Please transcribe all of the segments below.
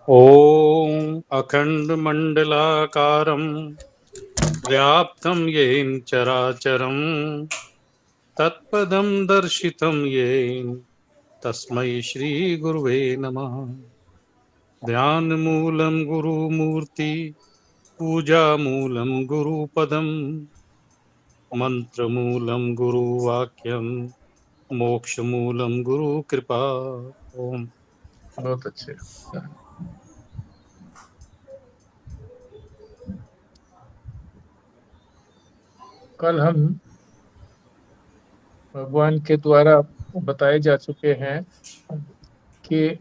ॐ अखण्डमण्डलाकारं व्याप्तं येन चराचरं तत्पदं दर्शितं येन तस्मै श्रीगुरुवे नमः। ध्यानमूलं गुरुमूर्ति पूजामूलं गुरुपदं मन्त्रमूलं गुरुवाक्यं मोक्षमूलं गुरुकृपा। ओम। बहुत अच्छे। कल हम भगवान के द्वारा बताए जा चुके हैं कि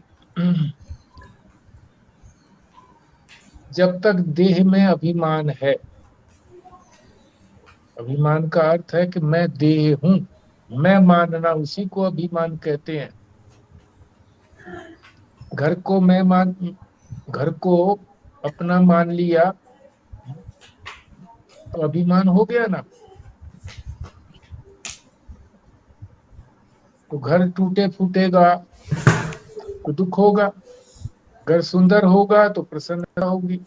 जब तक देह में अभिमान है, अभिमान का अर्थ है कि मैं देह हूं, मैं मानना, उसी को अभिमान कहते हैं। घर को मैं मान घर को अपना मान लिया तो अभिमान हो गया ना। तो घर टूटे फूटेगा तो दुख होगा, घर सुंदर होगा तो प्रसन्नता होगी।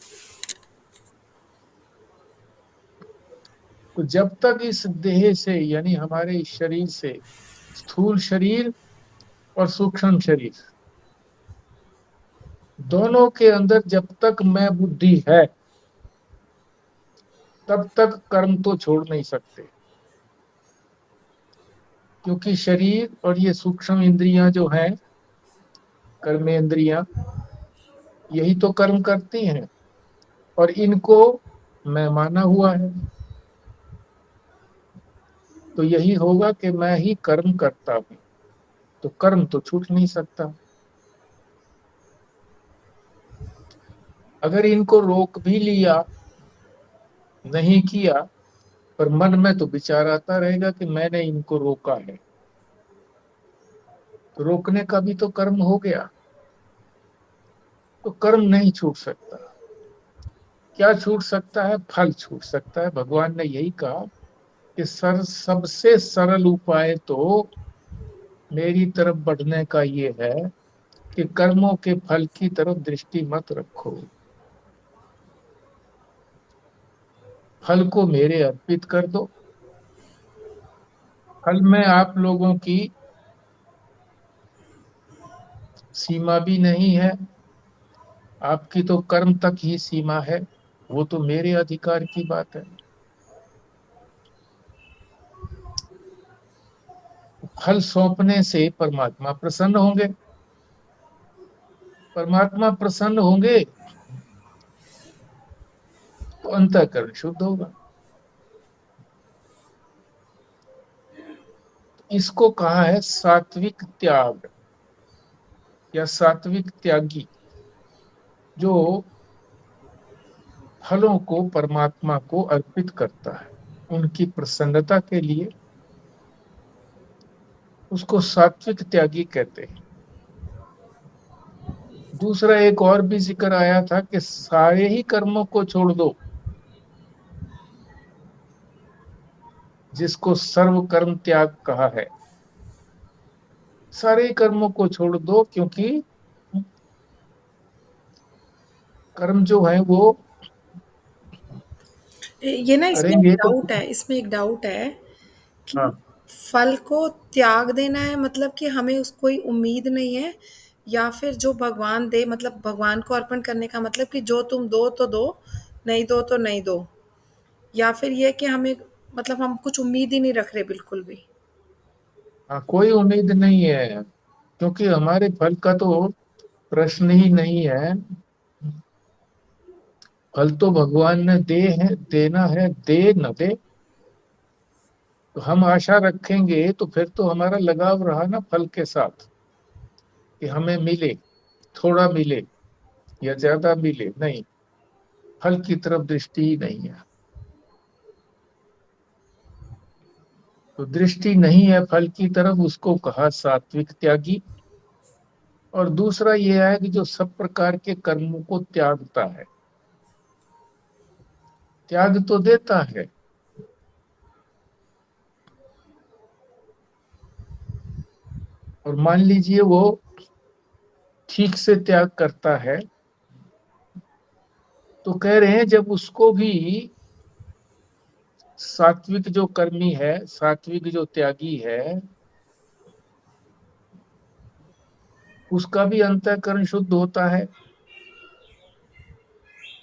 तो जब तक इस देह से, यानी हमारे इस शरीर से, स्थूल शरीर और सूक्ष्म शरीर दोनों के अंदर जब तक मैं बुद्धि है, तब तक कर्म तो छोड़ नहीं सकते। क्योंकि शरीर और ये सूक्ष्म इंद्रियां जो हैं, कर्मेंद्रियां, यही तो कर्म करती हैं और इनको मैं माना हुआ है। तो यही होगा कि मैं ही कर्म करता हूं, तो कर्म तो छूट नहीं सकता। अगर इनको रोक भी लिया, नहीं किया, पर मन में तो विचार आता रहेगा कि मैंने इनको रोका है, तो रोकने का भी तो कर्म हो गया। तो कर्म नहीं छूट सकता। क्या छूट सकता है? फल छूट सकता है। भगवान ने यही कहा कि सबसे सरल उपाय तो मेरी तरफ बढ़ने का ये है कि कर्मों के फल की तरफ दृष्टि मत रखो, फल को मेरे अर्पित कर दो। फल में आप लोगों की सीमा भी नहीं है, आपकी तो कर्म तक ही सीमा है, वो तो मेरे अधिकार की बात है। फल सौंपने से परमात्मा प्रसन्न होंगे, परमात्मा प्रसन्न होंगे तो अंतःकरण शुद्ध होगा। इसको कहा है सात्विक त्याग या सात्विक त्यागी, जो फलों को परमात्मा को अर्पित करता है उनकी प्रसन्नता के लिए, उसको सात्विक त्यागी कहते हैं। दूसरा एक और भी जिक्र आया था कि सारे ही कर्मों को छोड़ दो, जिसको सर्व कर्म त्याग कहा है। सारे ही कर्मों को छोड़ दो, क्योंकि कर्म जो है वो ये ना इसमें एक करेंगे तो। डाउट है, इसमें एक डाउट है कि हाँ फल को त्याग देना है मतलब कि हमें उसको कोई उम्मीद नहीं है, या फिर जो भगवान दे मतलब भगवान को अर्पण करने का मतलब कि जो तुम दो तो दो, नहीं दो तो नहीं दो, या फिर ये कि हमें मतलब हम कुछ उम्मीद ही नहीं रख रहे बिल्कुल भी। हाँ, कोई उम्मीद नहीं है, क्योंकि हमारे फल का तो प्रश्न ही नहीं है। फल तो भगवान ने दे है, देना है, दे न दे। तो हम आशा रखेंगे तो फिर तो हमारा लगाव रहा ना फल के साथ, कि हमें मिले, थोड़ा मिले या ज्यादा मिले, नहीं, फल की तरफ दृष्टि ही नहीं है। तो दृष्टि नहीं है फल की तरफ, उसको कहा सात्विक त्यागी। और दूसरा यह है कि जो सब प्रकार के कर्मों को त्यागता है, त्याग तो देता है, और मान लीजिए वो ठीक से त्याग करता है, तो कह रहे हैं जब उसको भी सात्विक जो कर्मी है, सात्विक जो त्यागी है, उसका भी अंतःकरण शुद्ध होता है,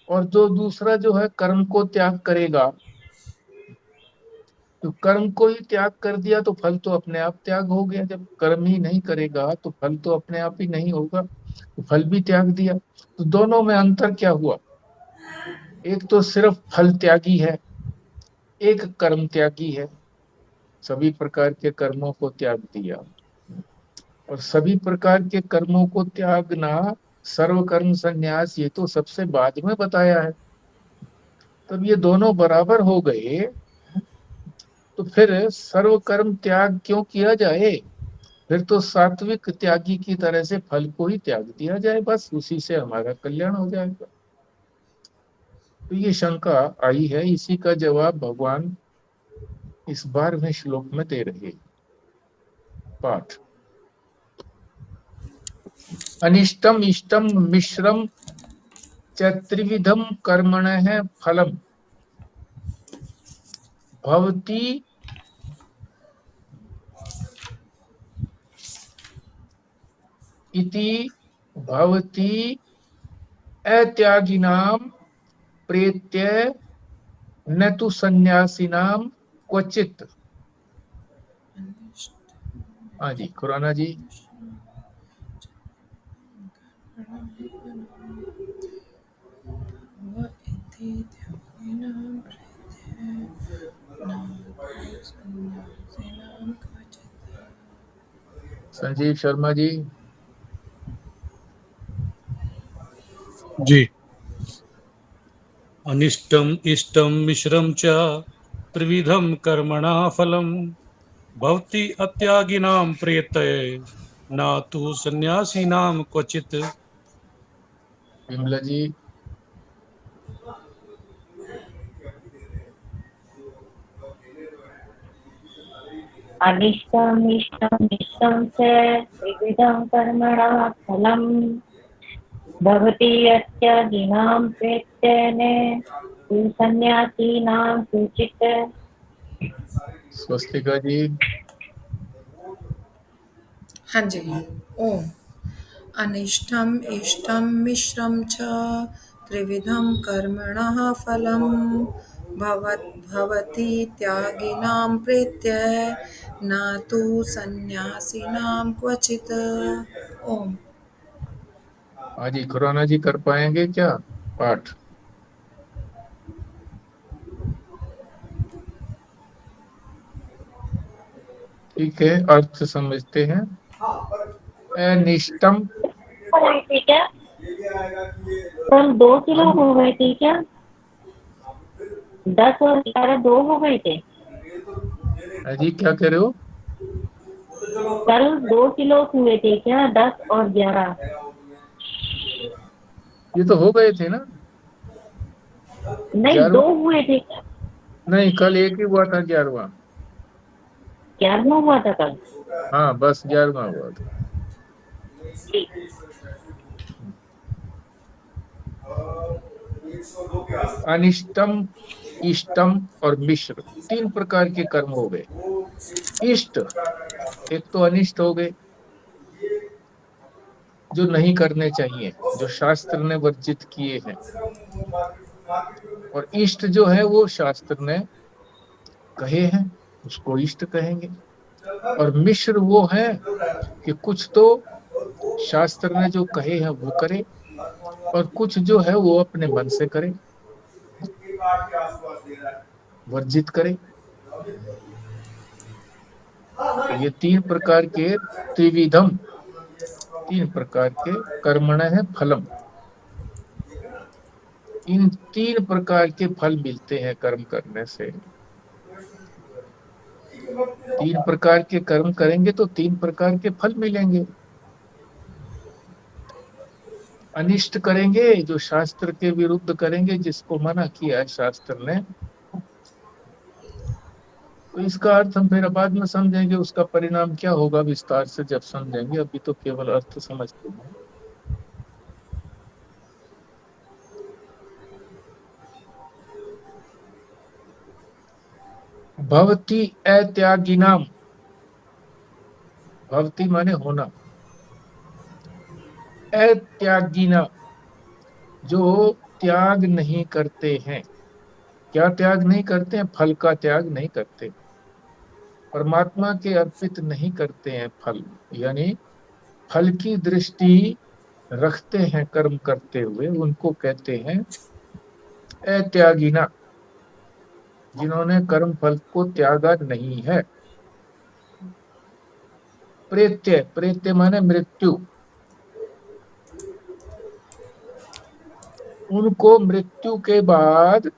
और जो दूसरा जो है कर्म को त्याग करेगा, तो कर्म को ही त्याग कर दिया तो फल तो अपने आप त्याग हो गया। जब कर्म ही नहीं करेगा तो फल तो अपने आप ही नहीं होगा, तो फल भी त्याग दिया। तो दोनों में अंतर क्या हुआ? एक तो सिर्फ फल त्यागी है, एक कर्म त्यागी है, सभी प्रकार के कर्मों को त्याग दिया। और सभी प्रकार के कर्मों को त्यागना, सर्व कर्म संन्यास, ये तो सबसे बाद में बताया है। तब ये दोनों बराबर हो गए, तो फिर सर्व कर्म त्याग क्यों किया जाए? फिर तो सात्विक त्यागी की तरह से फल को ही त्याग दिया जाए, बस उसी से हमारा कल्याण हो जाएगा। तो ये शंका आई है, इसी का जवाब भगवान इस 12वें श्लोक में दे रहे हैं। पाठ: अनिष्टम इष्टम मिश्रम च त्रिविधम कर्मणः फलम भवति इति भवति अत्यागिनां प्रेत्य न तु सन्यासिनां क्वचित। हाँ जी, खुराना जी। संजीव शर्मा जी। जी। अनिष्टम इष्टम मिश्रम च त्रिविधम कर्मणः फलम भवति अत्यागिनां प्रेतये न तु सन्यासिनां क्वचित्। विमला जी। अनिष्टम् इष्टम् मिश्रं च त्रिविधं कर्मणः फलं भवति अत्यागिनां प्रेत्येन तु सन्यासिनां सूचित। स्वस्तिका जी। हाँ जी। ओम। अनिष्टम इष्टम मिश्रम च त्रिविधम कर्मणः फलम भवति त्यागिनां प्रेत्य न तु सन्यासिनां क्वचित्। ओम। हाँ जी, खुराना जी कर पाएंगे क्या पाठ? ठीक है, अर्थ समझते हैं। अनिष्टम। ठीक है, कल 2 किलो हो गए थे क्या? 10 और 11 2 हो गए थे। हाँ जी, क्या कह रहे हो? कल 2 किलो हुए थे क्या? 10 और 11। ये तो हो गए थे ना? नहीं, 2 हुए थे क्या? नहीं, कल एक ही हुआ था, 11वां। 11वां हुआ था कल। हाँ, बस 11वां हुआ था। अनिष्टम, इष्टम और मिश्र, 3 प्रकार के कर्म हो गए। इष्ट, एक तो अनिष्ट हो गए, जो नहीं करने चाहिए, जो शास्त्र ने वर्जित किए हैं। और इष्ट जो है वो शास्त्र ने कहे हैं, उसको इष्ट कहेंगे। और मिश्र वो है कि कुछ तो शास्त्र ने जो कहे हैं वो करे, और कुछ जो है वो अपने मन से करे, वर्जित करे। ये 3 प्रकार के त्रिविधम, 3 प्रकार के कर्मण है फलम। इन 3 प्रकार के फल मिलते हैं कर्म करने से। 3 प्रकार के कर्म करेंगे तो 3 प्रकार के फल मिलेंगे। अनिष्ट करेंगे, जो शास्त्र के विरुद्ध करेंगे, जिसको मना किया है शास्त्र ने, तो इसका अर्थ हम फिर बाद में समझेंगे, उसका परिणाम क्या होगा विस्तार से जब समझेंगे। अभी तो केवल अर्थ समझते हैं। भवति अत्यागिनाम, भवति माने होना, अत्यागिना जो त्याग नहीं करते हैं। क्या त्याग नहीं करते हैं? फल का त्याग नहीं करते, परमात्मा के अर्पित नहीं करते हैं फल, यानी फल की दृष्टि रखते हैं कर्म करते हुए, उनको कहते हैं अत्यागिना, जिन्होंने कर्म फल को त्यागा नहीं है। प्रेत्य, प्रेत्य माने मृत्यु, उनको मृत्यु के बाद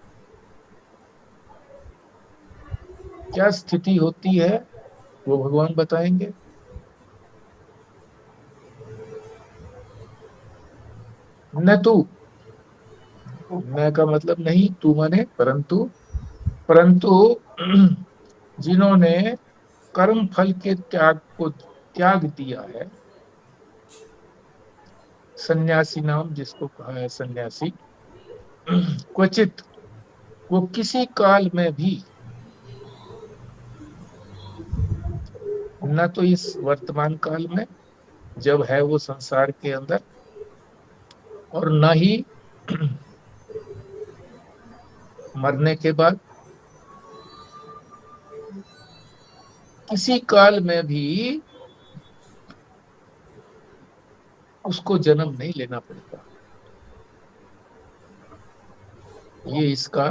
क्या स्थिति होती है वो भगवान बताएंगे। न तू, न का मतलब नहीं, तू माने परंतु, परंतु जिन्होंने कर्म फल के त्याग को त्याग दिया है, सन्यासी नाम जिसको कहा है सन्यासी, क्वचित, वो किसी काल में भी, न तो इस वर्तमान काल में जब है वो संसार के अंदर, और न ही मरने के बाद, किसी काल में भी उसको जन्म नहीं लेना पड़ता। ये इसका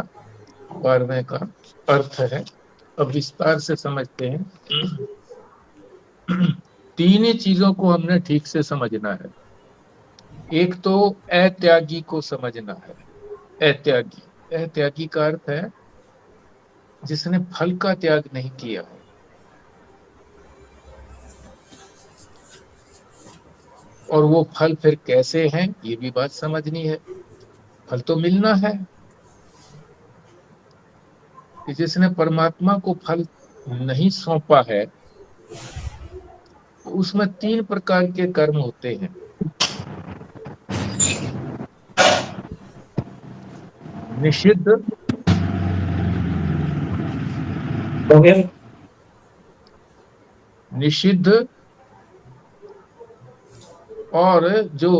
12वें का अर्थ है। अब विस्तार से समझते हैं। तीन ही चीजों को हमने ठीक से समझना है। एक तो अत्यागी को समझना है। अत्यागी, अत्यागी का अर्थ है जिसने फल का त्याग नहीं किया है। और वो फल फिर कैसे हैं ये भी बात समझनी है। फल तो मिलना है कि जिसने परमात्मा को फल नहीं सौंपा है, तो उसमें तीन प्रकार के कर्म होते हैं। निषिद्ध, निषिद्ध और जो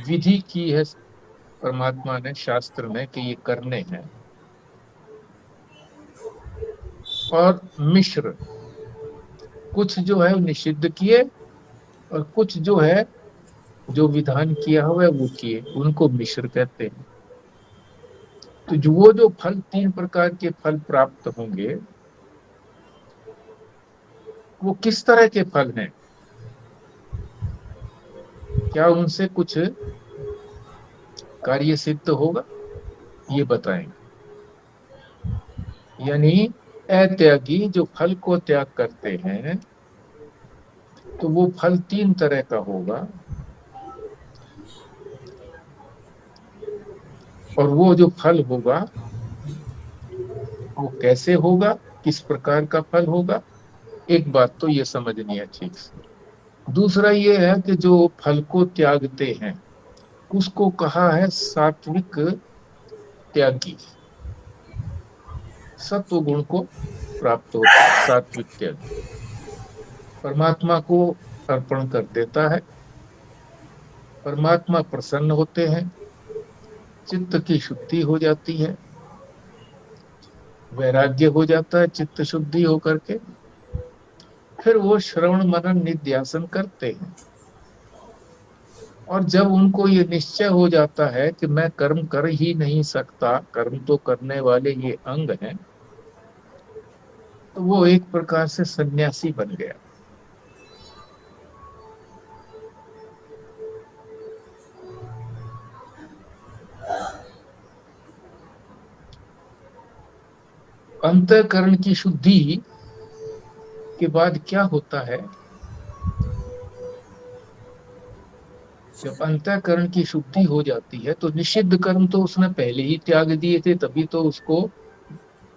विधि की है परमात्मा ने शास्त्र में कि ये करने हैं, और मिश्र, कुछ जो है निषिद्ध किए और कुछ जो है जो विधान किया हुआ है वो किए, उनको मिश्र कहते हैं। तो जो फल, तीन प्रकार के फल प्राप्त होंगे, वो किस तरह के फल हैं, क्या उनसे कुछ कार्य सिद्ध होगा, ये बताएंगे। यानी अत्यागी जो फल को त्याग करते हैं, तो वो फल तीन तरह का होगा। और वो जो फल होगा वो कैसे होगा, किस प्रकार का फल होगा, एक बात तो ये समझनी है ठीक से। दूसरा ये है कि जो फल को त्यागते हैं उसको कहा है सात्विक त्यागी, सत्व गुण को प्राप्त होता है सात्विक त्यागी, परमात्मा को अर्पण कर देता है, परमात्मा प्रसन्न होते हैं, चित्त की शुद्धि हो जाती है, वैराग्य हो जाता है चित्त शुद्धि होकर के, फिर वो श्रवण मनन निध्यासन करते हैं। और जब उनको ये निश्चय हो जाता है कि मैं कर्म कर ही नहीं सकता, कर्म तो करने वाले ये अंग हैं, तो वो एक प्रकार से सन्यासी बन गया। अंतःकरण की शुद्धि के बाद क्या होता है, जब अंतःकरण की शुद्धि हो जाती है तो निषिद्ध कर्म तो उसने पहले ही त्याग दिए थे, तभी तो उसको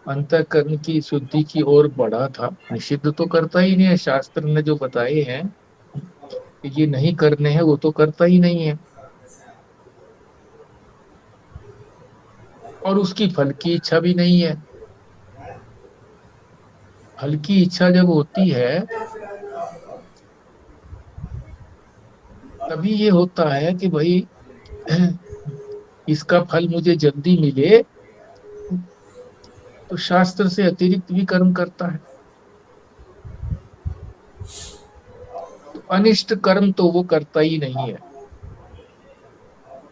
अंतःकरण की शुद्धि की ओर बढ़ा था। निषिद्ध तो करता ही नहीं है, शास्त्र ने जो बताए हैं कि ये नहीं करने हैं वो तो करता ही नहीं है, और उसकी फल की इच्छा भी नहीं है। फल की इच्छा जब होती है तभी ये होता है कि भाई इसका फल मुझे जल्दी मिले, तो शास्त्र से अतिरिक्त भी कर्म करता है। तो अनिष्ट कर्म तो वो करता ही नहीं है,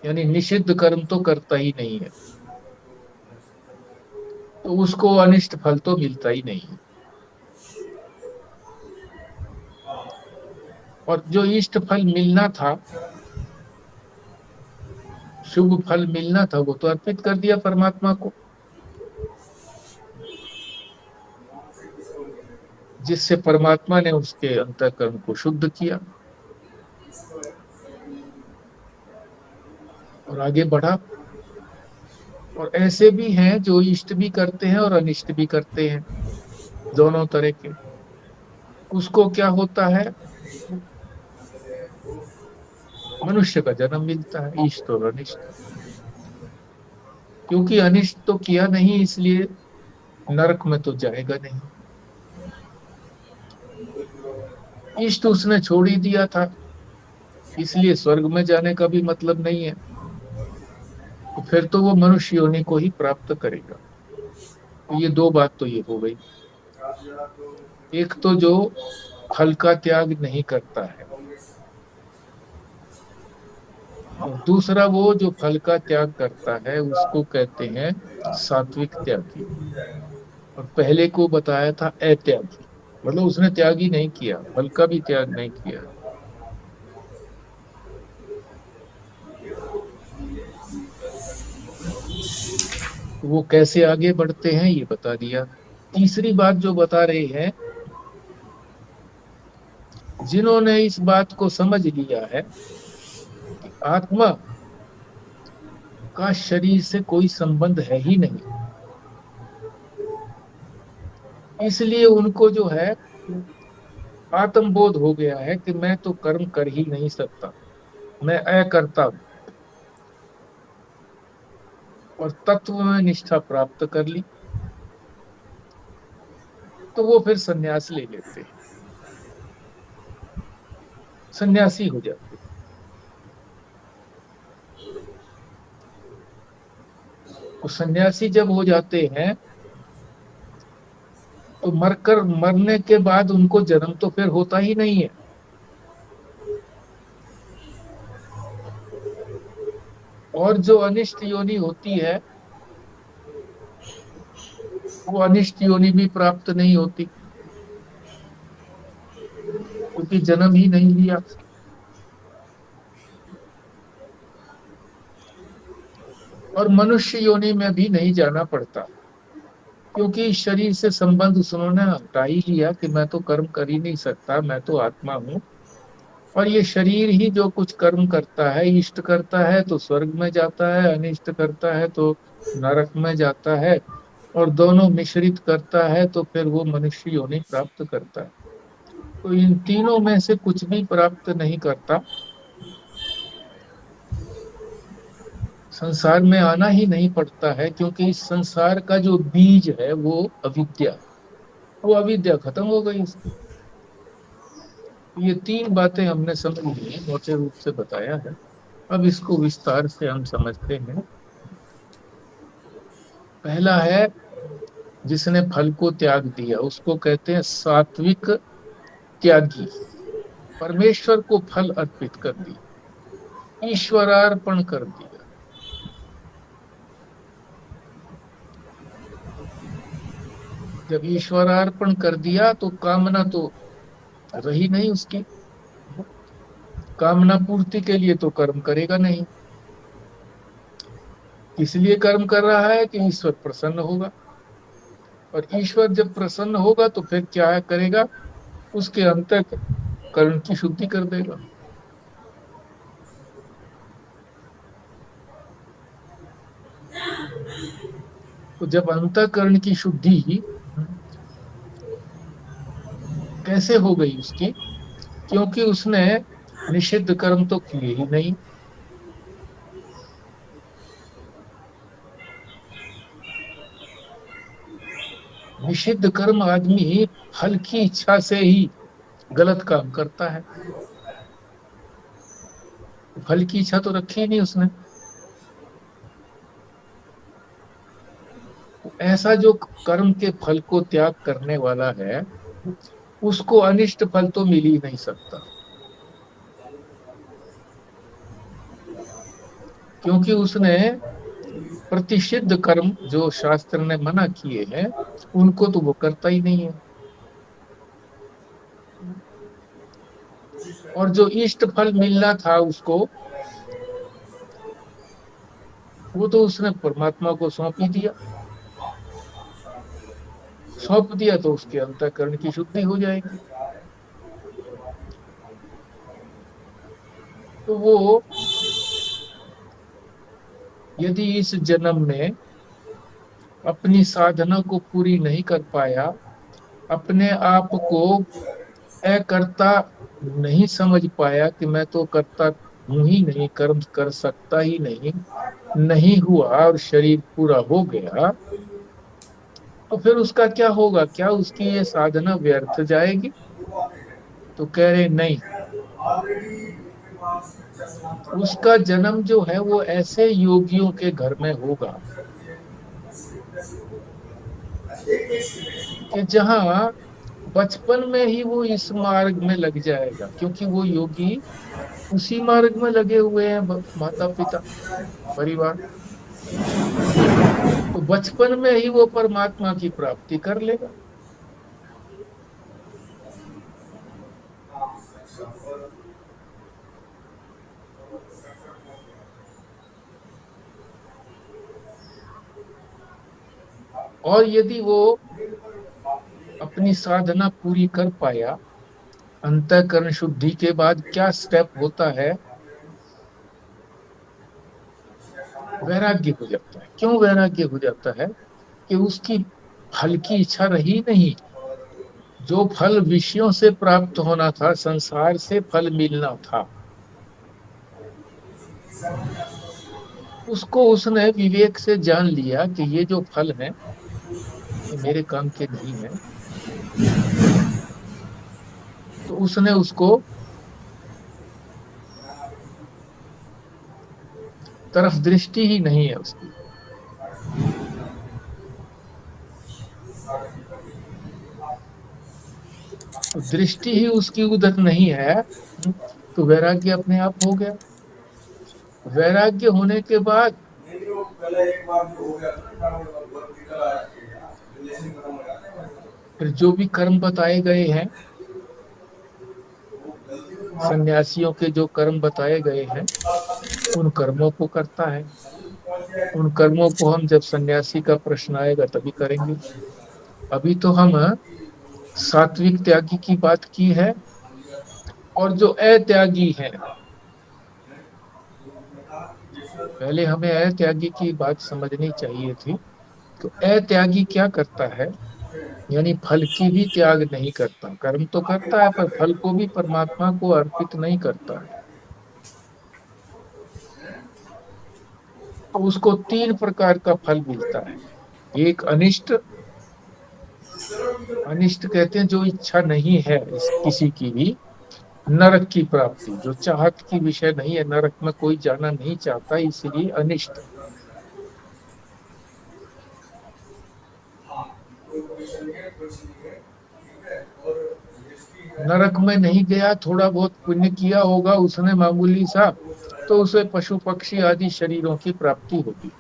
यानी निषिद्ध कर्म तो करता ही नहीं है, तो उसको अनिष्ट फल तो मिलता ही नहीं है। और जो इष्ट फल मिलना था, शुभ फल मिलना था, वो तो अर्पित कर दिया परमात्मा को, जिससे परमात्मा ने उसके अंतःकरण को शुद्ध किया और आगे बढ़ा। और ऐसे भी हैं जो इष्ट भी करते हैं और अनिष्ट भी करते हैं, दोनों तरह के। उसको क्या होता है, मनुष्य का जन्म मिलता है, इष्ट और अनिष्ट। क्योंकि अनिष्ट तो किया नहीं, इसलिए नरक में तो जाएगा नहीं। इष्ट उसने छोड़ ही दिया था, इसलिए स्वर्ग में जाने का भी मतलब नहीं है, तो फिर तो वो मनुष्य योनि को ही प्राप्त करेगा। तो ये दो बात तो ये हो गई। एक तो जो फल का त्याग नहीं करता है, और दूसरा वो जो फल का त्याग करता है उसको कहते हैं सात्विक त्यागी। और पहले को बताया था अत्यागी, मतलब उसने त्याग ही नहीं किया, फल का भी त्याग नहीं किया। वो कैसे आगे बढ़ते हैं ये बता दिया। तीसरी बात जो बता रहे हैं, जिन्होंने इस बात को समझ लिया है कि आत्मा का शरीर से कोई संबंध है ही नहीं, इसलिए उनको जो है आत्मबोध हो गया है कि मैं तो कर्म कर ही नहीं सकता, मैं अकर्ता हूं, और तत्व में निष्ठा प्राप्त कर ली, तो वो फिर संन्यास ले लेते हैं, सन्यासी हो जाते हैं। तो सन्यासी जब हो जाते हैं तो मरने के बाद उनको जन्म तो फिर होता ही नहीं है। और जो अनिष्ट योनि होती है वो अनिष्ट योनि भी प्राप्त नहीं होती, क्योंकि जन्म ही नहीं लिया। और मनुष्य योनि में भी नहीं जाना पड़ता, क्योंकि इस शरीर से संबंध उन्होंने हटा ही लिया कि मैं तो कर्म कर ही नहीं सकता, मैं तो आत्मा हूं। और ये शरीर ही जो कुछ कर्म करता है, इष्ट करता है तो स्वर्ग में जाता है, अनिष्ट करता है तो नरक में जाता है, और दोनों मिश्रित करता है तो फिर वो मनुष्य योनि प्राप्त करता है। तो इन तीनों में से कुछ भी प्राप्त नहीं करता, संसार में आना ही नहीं पड़ता है, क्योंकि इस संसार का जो बीज है वो अविद्या, वो अविद्या खत्म हो गई इसकी। ये तीन बातें हमने समझ ली, मोटे रूप से बताया है। अब इसको विस्तार से हम समझते हैं। पहला है, जिसने फल को त्याग दिया उसको कहते हैं सात्विक त्यागी, परमेश्वर को फल अर्पित कर दिया, ईश्वरार्पण कर दिया। जब ईश्वरार्पण कर दिया तो कामना तो रही नहीं उसकी, कामना पूर्ति के लिए तो कर्म करेगा नहीं। इसलिए कर्म कर रहा है कि ईश्वर प्रसन्न होगा, और ईश्वर जब प्रसन्न होगा तो फिर क्या करेगा, उसके अंतःकरण की शुद्धि कर देगा। तो जब अंतःकरण की शुद्धि कैसे हो गई उसकी, क्योंकि उसने निषिद्ध कर्म तो किए ही नहीं। निषिद्ध कर्म आदमी फल की इच्छा से ही गलत काम करता है। फल की इच्छा तो रखी ही नहीं उसने। ऐसा जो कर्म के फल को त्याग करने वाला है, उसको अनिष्ट फल तो मिल ही नहीं सकता, क्योंकि उसने प्रतिषिद्ध कर्म जो शास्त्र ने मना किए हैं उनको तो वो करता ही नहीं है। और जो इष्ट फल मिलना था उसको, वो तो उसने परमात्मा को सौंप ही दिया। सौंप दिया तो उसके अंतःकरण की शुद्धि हो जाएगी। तो वो यदि इस जन्म में अपनी साधना को पूरी नहीं कर पाया, अपने आप को अकर्ता नहीं समझ पाया कि मैं तो कर्ता हूं ही नहीं, कर्म कर सकता ही नहीं हुआ और शरीर पूरा हो गया, तो फिर उसका क्या होगा? क्या उसकी ये साधना व्यर्थ जाएगी? तो कह रहे नहीं, उसका जन्म जो है वो ऐसे योगियों के घर में होगा कि जहां बचपन में ही वो इस मार्ग में लग जाएगा, क्योंकि वो योगी उसी मार्ग में लगे हुए हैं, माता पिता परिवार। तो बचपन में ही वो परमात्मा की प्राप्ति कर लेगा। और यदि वो अपनी साधना पूरी कर पाया, अंतःकरण शुद्धि के बाद क्या स्टेप होता है? वैराग्य हो जाता है। क्यों वैराग्य हो जाता है? कि उसकी फल की इच्छा रही नहीं। जो फल विषयों से प्राप्त होना था, संसार से फल मिलना था, उसको उसने विवेक से जान लिया कि ये जो फल है ये मेरे काम के नहीं है। तो उसने उसको तरफ दृष्टि ही नहीं है उसकी। तो दृष्टि ही उसकी उधर नहीं है, तो वैराग्य अपने आप हो गया। वैराग्य होने के बाद फिर जो भी कर्म बताए गए हैं, सन्यासियों के जो कर्म बताए गए हैं, उन कर्मों को करता है। उन कर्मों को हम जब सन्यासी का प्रश्न आएगा तभी करेंगे। अभी तो हम सात्विक त्यागी की बात की है। और जो अत्यागी है, पहले हमें अत्यागी की बात समझनी चाहिए थी। तो अत्यागी क्या करता है? यानी फल की भी त्याग नहीं करता। कर्म तो करता है पर फल को भी परमात्मा को अर्पित नहीं करता है। तो उसको 3 प्रकार का फल मिलता है। एक अनिष्ट, अनिष्ट कहते हैं जो इच्छा नहीं है किसी की भी, नरक की प्राप्ति, जो चाहत की विषय नहीं है, नरक में कोई जाना नहीं चाहता, इसलिए अनिष्ट। नरक में नहीं गया, थोड़ा बहुत पुण्य किया होगा उसने मामूली सा, तो उसे पशु पक्षी आदि शरीरों की प्राप्ति होगी।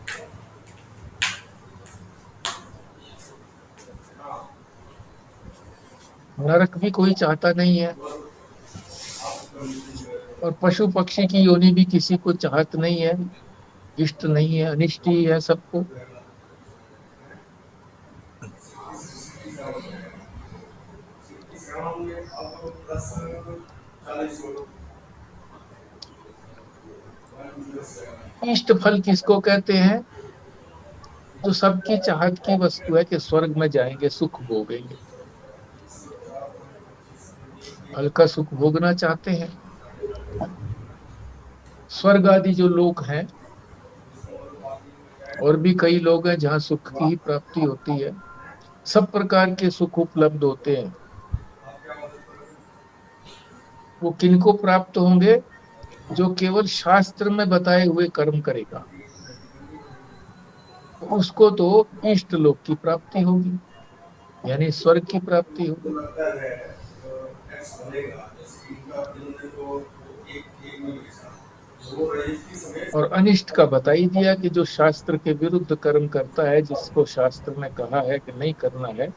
नरक भी कोई चाहता नहीं है, और पशु पक्षी की योनि भी किसी को चाहत नहीं है, इष्ट नहीं है, अनिष्ट ही है सबको। इष्ट फल किसको कहते हैं? जो सबकी चाहत की वस्तु है कि स्वर्ग में जाएंगे, सुख भोगेंगे, फल का सुख भोगना चाहते हैं। स्वर्ग आदि जो लोग हैं, और भी कई लोग हैं जहाँ सुख की ही प्राप्ति होती है। सब प्रकार के सुख उपलब्ध होते हैं, वो किनको प्राप्त होंगे? जो केवल शास्त्र में बताए हुए कर्म करेगा, उसको तो इष्ट लोक की प्राप्ति होगी, यानी स्वर्ग की प्राप्ति होगी। और अनिष्ट का बता ही दिया कि जो शास्त्र के विरुद्ध कर्म करता है, जिसको शास्त्र ने कहा है कि नहीं करना है,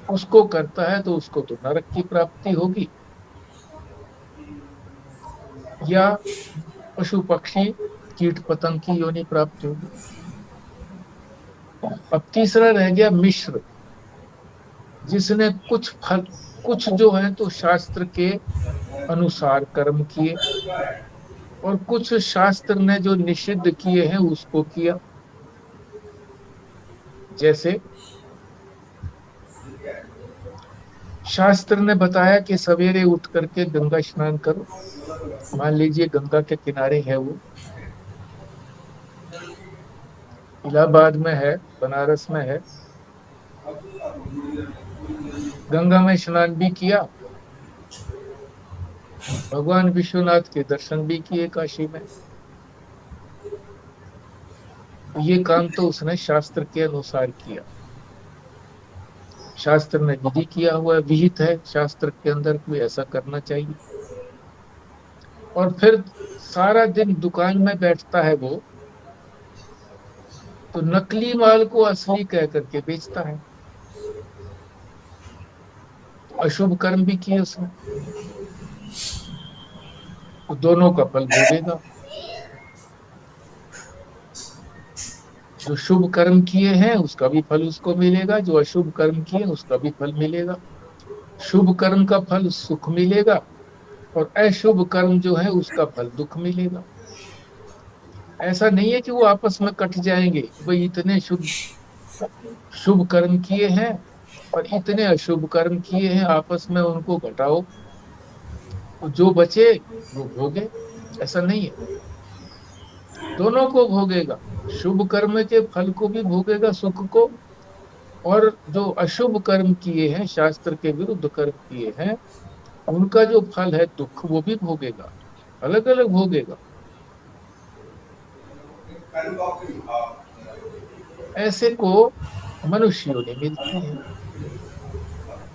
उसको करता है तो उसको तो नरक की प्राप्ति होगी, या पशु पक्षी कीट पतंग की योनि प्राप्त होगी। अब तीसरा रह गया मिश्र, जिसने कुछ जो है तो शास्त्र के अनुसार कर्म किए, और कुछ शास्त्र ने जो निषिद्ध किए हैं उसको किया। जैसे शास्त्र ने बताया कि सवेरे उठ करके गंगा स्नान करो, मान लीजिए गंगा के किनारे है, वो इलाहाबाद में है, बनारस में है, गंगा में स्नान भी किया, भगवान विश्वनाथ के दर्शन भी किए काशी में। ये काम तो उसने शास्त्र के अनुसार किया, शास्त्र ने विधि किया हुआ, विहित है शास्त्र के अंदर कोई ऐसा करना चाहिए। और फिर सारा दिन दुकान में बैठता है वो, तो नकली माल को असली कह करके बेचता है, अशुभ कर्म भी किए उसने, तो दोनों का फल भोगेगा। जो शुभ कर्म किए हैं उसका भी फल उसको मिलेगा, जो अशुभ कर्म किए उसका भी फल मिलेगा। शुभ कर्म का फल सुख मिलेगा, और अशुभ कर्म जो है उसका फल दुख मिलेगा। ऐसा नहीं है कि वो आपस में कट जाएंगे, भाई इतने शुभ कर्म किए हैं और इतने अशुभ कर्म किए हैं, आपस में उनको घटाओ, तो जो बचे वो भोगे, ऐसा नहीं है। दोनों को भोगेगा, शुभ कर्म के फल को भी भोगेगा, सुख को, और जो अशुभ कर्म किए हैं, शास्त्र के विरुद्ध कर्म किए हैं, उनका जो फल है दुख, वो भी भोगेगा, अलग अलग भोगेगा। ऐसे को मनुष्य योनि मिलती है,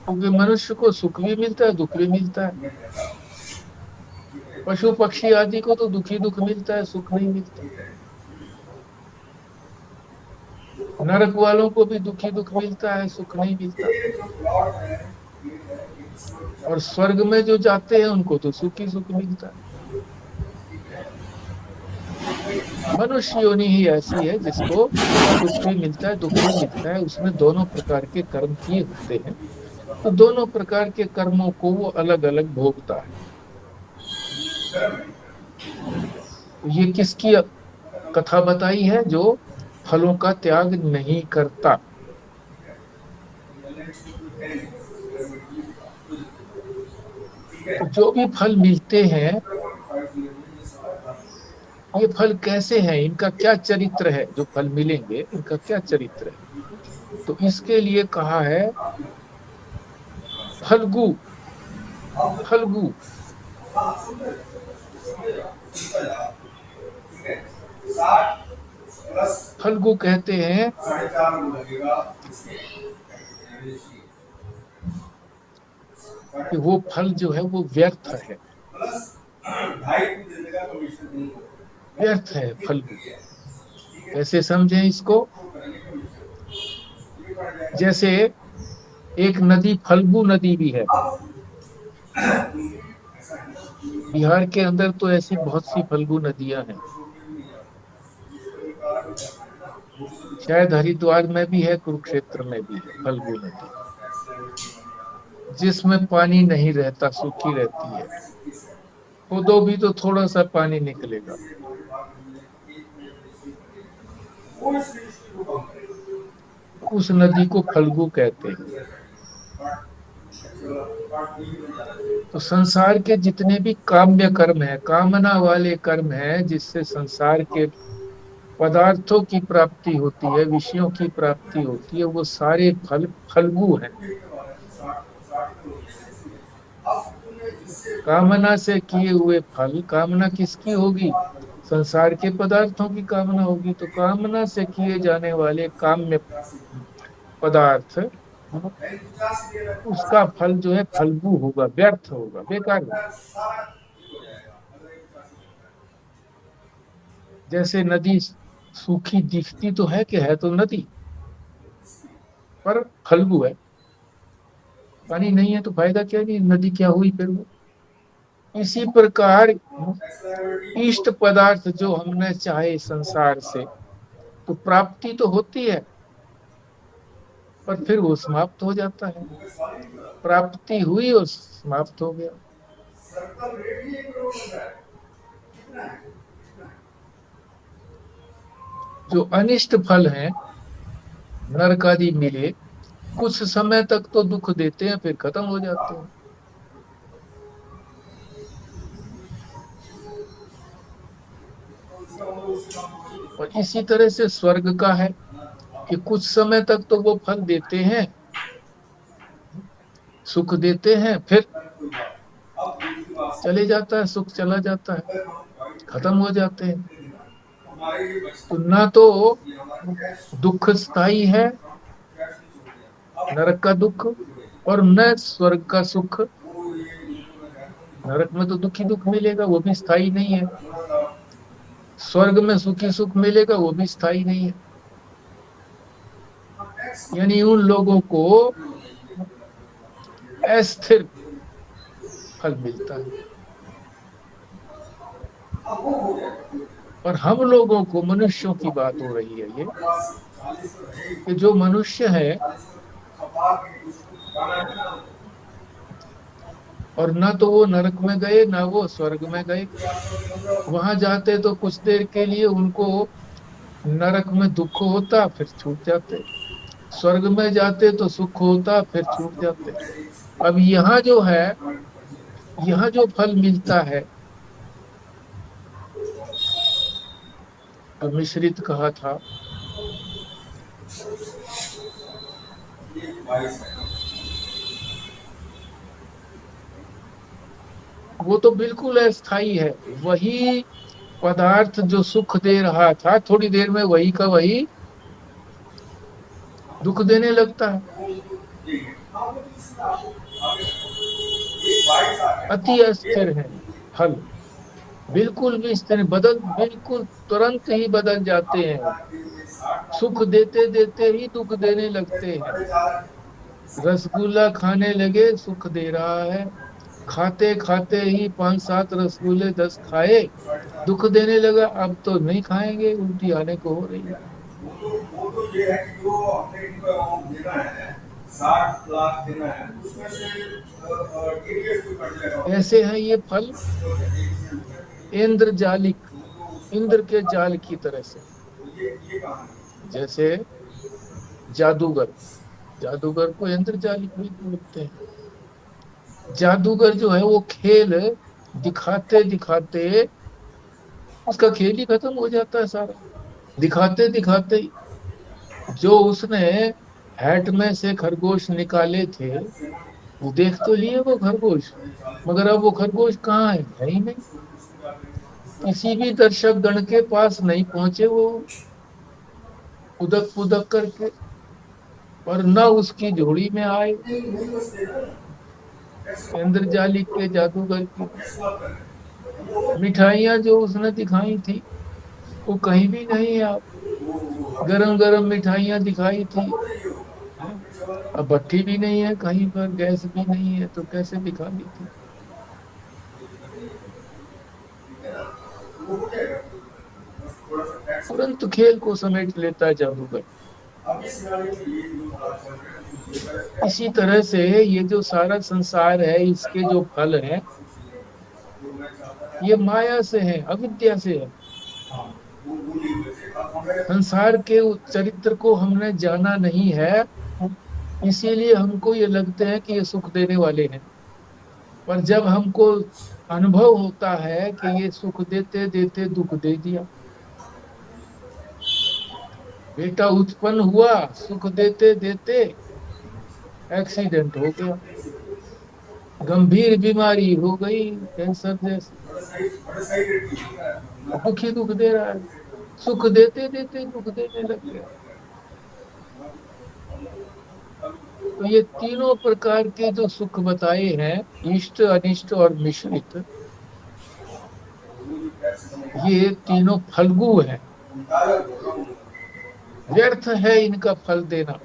क्योंकि मनुष्य को सुख भी मिलता है, दुख भी मिलता है। पशु पक्षी आदि को तो दुख ही दुख मिलता है, सुख नहीं मिलता। नरक वालों को भी दुख ही दुख मिलता है, सुख नहीं मिलता। और स्वर्ग में जो जाते हैं उनको तो सुख ही सुख मिलता है। मनुष्य योनि ही ऐसी है जिसको सुख भी मिलता है, दुख भी मिलता है, उसमें दोनों प्रकार के कर्म किए होते हैं, तो दोनों प्रकार के कर्मों को वो अलग अलग भोगता है। ये किसकी कथा बताई है? जो फलों का त्याग नहीं करता। तो जो भी फल मिलते हैं, ये फल कैसे हैं, इनका क्या चरित्र है? जो फल मिलेंगे इनका क्या चरित्र है? तो इसके लिए कहा है फल्गु। फल्गु फल्गु कहते हैं कि वो फल जो है वो व्यर्थ है, व्यर्थ है फल्गु। कैसे समझें इसको? जैसे एक नदी फल्गु नदी भी है, बिहार के अंदर तो ऐसी बहुत सी फल्गु नदियां हैं, शायद हरिद्वार में भी है, कुरुक्षेत्र में भी है फल्गु नदी, जिसमें पानी नहीं रहता, सूखी रहती है, खोदो भी तो थोड़ा सा पानी निकलेगा। उस नदी को फल्गु कहते हैं। तो संसार के जितने भी काम्य कर्म है, कामना वाले कर्म है, जिससे संसार के पदार्थों की प्राप्ति होती है, विषयों की प्राप्ति होती है, वो सारे फल फलगु हैं। कामना से किए हुए फल, कामना किसकी होगी? संसार के पदार्थों की कामना होगी। तो कामना से किए जाने वाले काम्य पदार्थ, उसका फल जो है फलगु होगा, व्यर्थ होगा, बेकार होगा। जैसे नदी सूखी दिखती तो है कि है तो नदी, पर फलगु है, पानी नहीं है तो फायदा क्या, नहीं नदी क्या हुई फिर वो। इसी प्रकार इष्ट पदार्थ जो हमने चाहे संसार से, तो प्राप्ति तो होती है, पर फिर वो समाप्त हो जाता है। प्राप्ति हुई और समाप्त हो गया। जो अनिष्ट फल हैं, नरक आदि मिले, कुछ समय तक तो दुख देते हैं, फिर खत्म हो जाते हैं। और इसी तरह से स्वर्ग का है कि कुछ समय तक तो वो फल देते हैं, सुख देते हैं, फिर चले जाता है, सुख चला जाता है, खत्म हो जाते हैं। तो ना तो दुख स्थायी है, नरक का दुख, और न स्वर्ग का सुख। नरक में तो दुखी दुख मिलेगा, वो भी स्थायी नहीं है। स्वर्ग में सुखी सुख मिलेगा, वो भी स्थायी नहीं है। यानी उन लोगों को अस्थिर फल मिलता है। और हम लोगों को, मनुष्यों की बात हो रही है ये, कि जो मनुष्य है और ना तो वो नरक में गए ना वो स्वर्ग में गए। वहां जाते तो कुछ देर के लिए उनको नरक में दुख होता, फिर छूट जाते। स्वर्ग में जाते तो सुख होता, फिर छूट जाते। अब यहाँ जो है, यहाँ जो फल मिलता है, तो मिश्रित कहा था, वो तो बिल्कुल अस्थाई है। वही पदार्थ जो सुख दे रहा था, थोड़ी देर में वही का वही दुख देने लगता है। अति अस्थिर है फल, बिल्कुल भी स्थिर, बिल्कुल तुरंत ही बदल जाते हैं। सुख देते देते ही दुख देने लगते हैं। रसगुल्ला खाने लगे, सुख दे रहा है, खाते खाते ही 5-7 रसगुल्ले 10 खाए, दुख देने लगा, अब तो नहीं खाएंगे, उल्टी आने को हो रही है। वो तो ये है कि जो हमने इनको देना है 60 लाख देना है, उसमें से ऐसे हैं ये फल इंद्रजालिक, इंद्र के जाल की तरह से। जैसे जादूगर, जादूगर को इंद्रजालिक भी बोलते हैं। जादूगर जो है वो खेल दिखाते दिखाते उसका खेल ही खत्म हो जाता है सारा। दिखाते दिखाते जो उसने हैट में से खरगोश निकाले थे, वो देख तो लिए वो खरगोश, मगर अब वो खरगोश कहाँ है ही नहीं। किसी भी दर्शक गण के पास नहीं पहुंचे वो, उदक पुदक करके, और न उसकी झोड़ी में आए इंद्रजालिक के जादूगर की। मिठाइयां जो उसने दिखाई थी वो कहीं भी नहीं है। आप गरम गरम मिठाइयां दिखाई थी, अब भट्टी भी नहीं है कहीं पर, गैस भी नहीं है, तो कैसे दिखा दी थी। तुरंत खेल को समेट लेता है जादूगर। इसी तरह से ये जो सारा संसार है, इसके जो फल हैं, ये माया से है, अविद्या से है। संसार के चरित्र को हमने जाना नहीं है, इसीलिए हमको ये लगते हैं कि ये सुख देने वाले हैं। पर जब हमको अनुभव होता है कि ये सुख देते देते दुख दे दिया, बेटा उत्पन्न हुआ, सुख देते देते एक्सीडेंट हो गया, गंभीर बीमारी हो गई, कैंसर जैसी, दुख ही दुख दे रहा है, सुख देते देते दुख देने लग गया। तो ये तीनों प्रकार के जो सुख बताए हैं, इष्ट, अनिष्ट और मिश्रित, ये तीनों फल्गु हैं, व्यर्थ है इनका फल देना।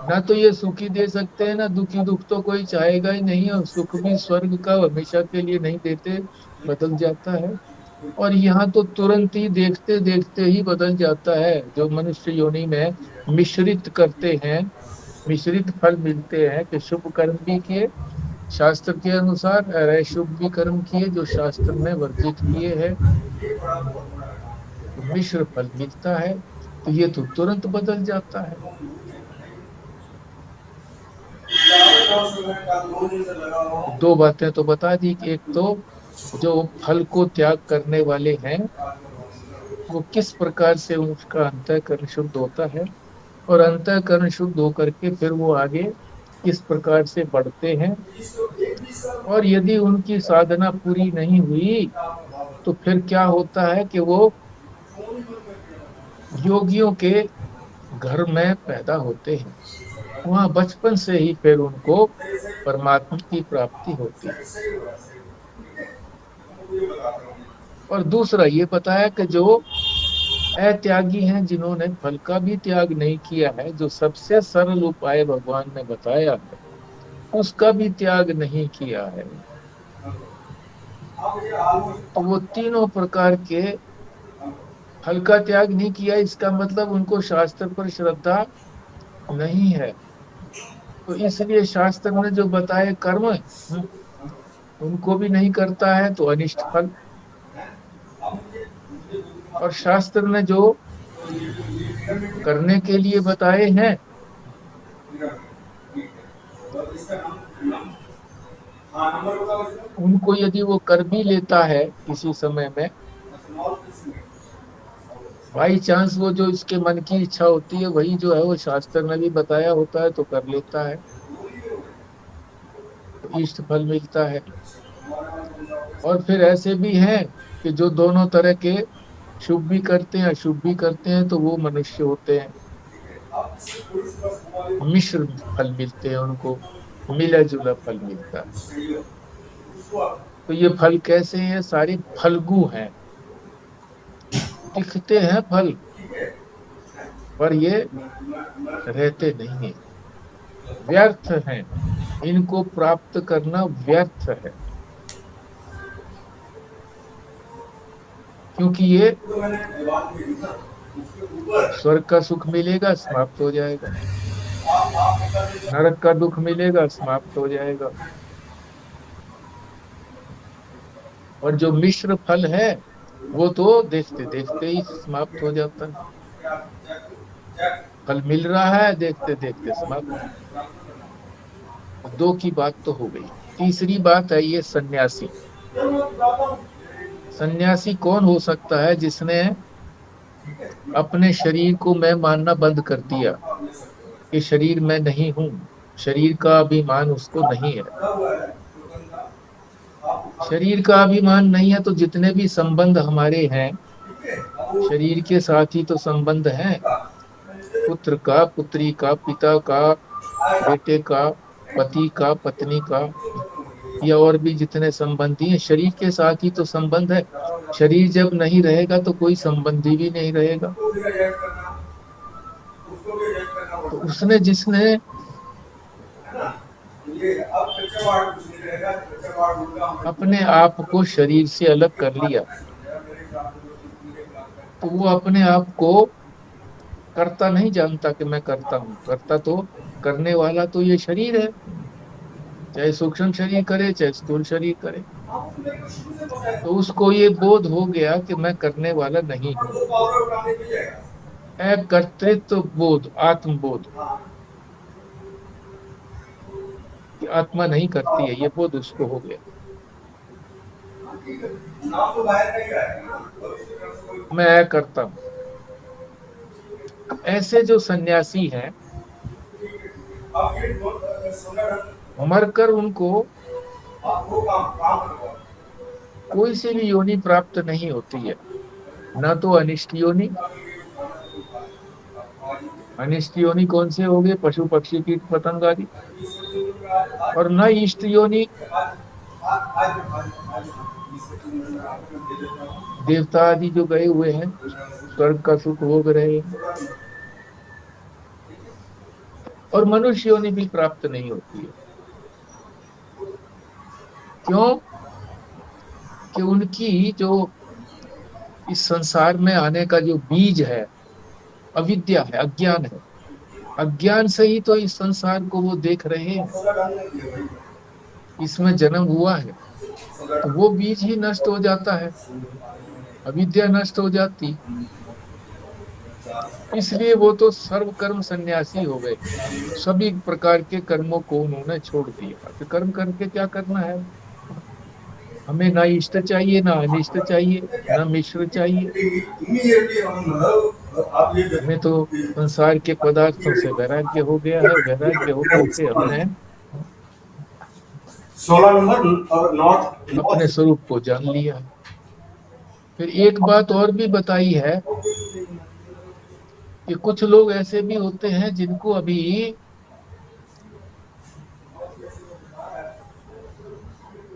ना तो ये सुखी दे सकते हैं, ना दुखी, दुख तो कोई चाहेगा ही नहीं, और सुख भी स्वर्ग का हमेशा के लिए नहीं देते, बदल जाता है। और यहाँ तो तुरंत ही देखते देखते ही बदल जाता है। जो मनुष्य योनि में मिश्रित करते हैं, मिश्रित फल मिलते हैं कि शुभ कर्म भी किए शास्त्र के अनुसार, और अशुभ भी कर्म किए जो शास्त्र में वर्जित किए हैं, तो मिश्र फल मिलता है। तो ये तो तुरंत बदल जाता है। दो बातें तो बता दी कि एक तो जो फल को त्याग करने वाले हैं वो किस प्रकार से उसका अंतःकरण शुद्ध होता है, और अंतःकरण शुद्ध होकर के फिर वो आगे किस प्रकार से बढ़ते हैं। और यदि उनकी साधना पूरी नहीं हुई तो फिर क्या होता है कि वो योगियों के घर में पैदा होते हैं, वहां बचपन से ही फिर उनको परमात्मा की प्राप्ति होती है। और दूसरा ये बताया कि जो अत्यागी हैं, जिन्होंने फल का भी त्याग नहीं किया है, जो सबसे सरल उपाय भगवान ने बताया है उसका भी त्याग नहीं किया है, तो वो तीनों प्रकार के फल का त्याग नहीं किया, इसका मतलब उनको शास्त्र पर श्रद्धा नहीं है। तो इसलिए शास्त्र ने जो बताए कर्म उनको भी नहीं करता है, तो अनिष्ट फल। और शास्त्र ने जो करने के लिए बताए हैं उनको यदि वो कर भी लेता है किसी समय में, बाई चांस वो जो इसके मन की इच्छा होती है वही जो है वो शास्त्र ने भी बताया होता है तो कर लेता है, तो इष्ट फल मिलता है। और फिर ऐसे भी हैं कि जो दोनों तरह के शुभ भी करते हैं अशुभ भी करते हैं, तो वो मनुष्य होते हैं, मिश्र फल मिलते हैं उनको, मिला जुला फल मिलता है। तो ये फल कैसे हैं? सारे फल्गु हैं, दिखते हैं फल पर ये रहते नहीं है, व्यर्थ हैं, इनको प्राप्त करना व्यर्थ है, क्योंकि ये स्वर्ग का सुख मिलेगा समाप्त हो जाएगा, नरक का दुख मिलेगा समाप्त हो जाएगा, और जो मिश्र फल है वो तो देखते देखते ही समाप्त हो जाता है। फल मिल रहा है, देखते देखते समाप्त। दो की बात तो हो गई। तीसरी बात है ये सन्यासी। सन्यासी कौन हो सकता है जिसने अपने शरीर को मैं मानना बंद कर दिया कि शरीर मैं नहीं हूं, शरीर का अभिमान उसको नहीं है। शरीर का अभिमान नहीं है तो जितने भी संबंध हमारे हैं शरीर के साथ ही तो संबंध हैं, पुत्र का, पुत्री का, पिता का, बेटे का, पति का, पत्नी का, या और भी जितने संबंधी हैं शरीर के साथ ही तो संबंध है। शरीर जब नहीं रहेगा तो कोई संबंधी भी नहीं रहेगा। तो उसने जिसने अपने आप को शरीर से अलग कर लिया तो वो अपने आप को करता नहीं जानता कि मैं करता हूँ। करता तो करने वाला तो ये शरीर है, चाहे सूक्ष्म शरीर करे चाहे स्थूल शरीर करे। तो उसको ये बोध हो गया कि मैं करने वाला नहीं हूँ, कर्तृत्व बोध, आत्मबोध कि आत्मा नहीं करती है, ये बोध उसको हो गया। मैं करता हूँ, ऐसे जो सन्यासी हैं, मरकर उनको कोई सी भी योनि प्राप्त नहीं होती है, न तो अनिष्ट योनि। अनिष्ट योनि कौन से हो गए? पशु पक्षी कीट पतंग आदि। और न इष्ट योनि, देवता आदि जो गए हुए हैं, स्वर्ग का सुख भोग रहे हैं। और मनुष्य योनि भी प्राप्त नहीं होती है। क्यों? कि उनकी जो इस संसार में आने का जो बीज है, अविद्या है, अज्ञान है। अज्ञान से ही तो इस संसार को वो देख रहे हैं, इसमें जन्म हुआ है। तो वो बीज ही नष्ट हो जाता है, अविद्या नष्ट हो जाती। इसलिए वो तो सर्व कर्म सन्यासी हो गए। सभी प्रकार के कर्मों को उन्होंने छोड़ दिया। तो कर्म करके क्या करना है? हमें ना इष्ट चाहिए, ना अनिष्ट चाहिए, ना मिश्र चाहिए। हमें तो संसार के पदार्थों से वैराग्य हो गया है। वैराग्य होकर के हमने 16 नंबर और नॉर्थ अपने स्वरूप को जान लिया है। फिर एक बात और भी बताई है कि कुछ लोग ऐसे भी होते हैं जिनको अभी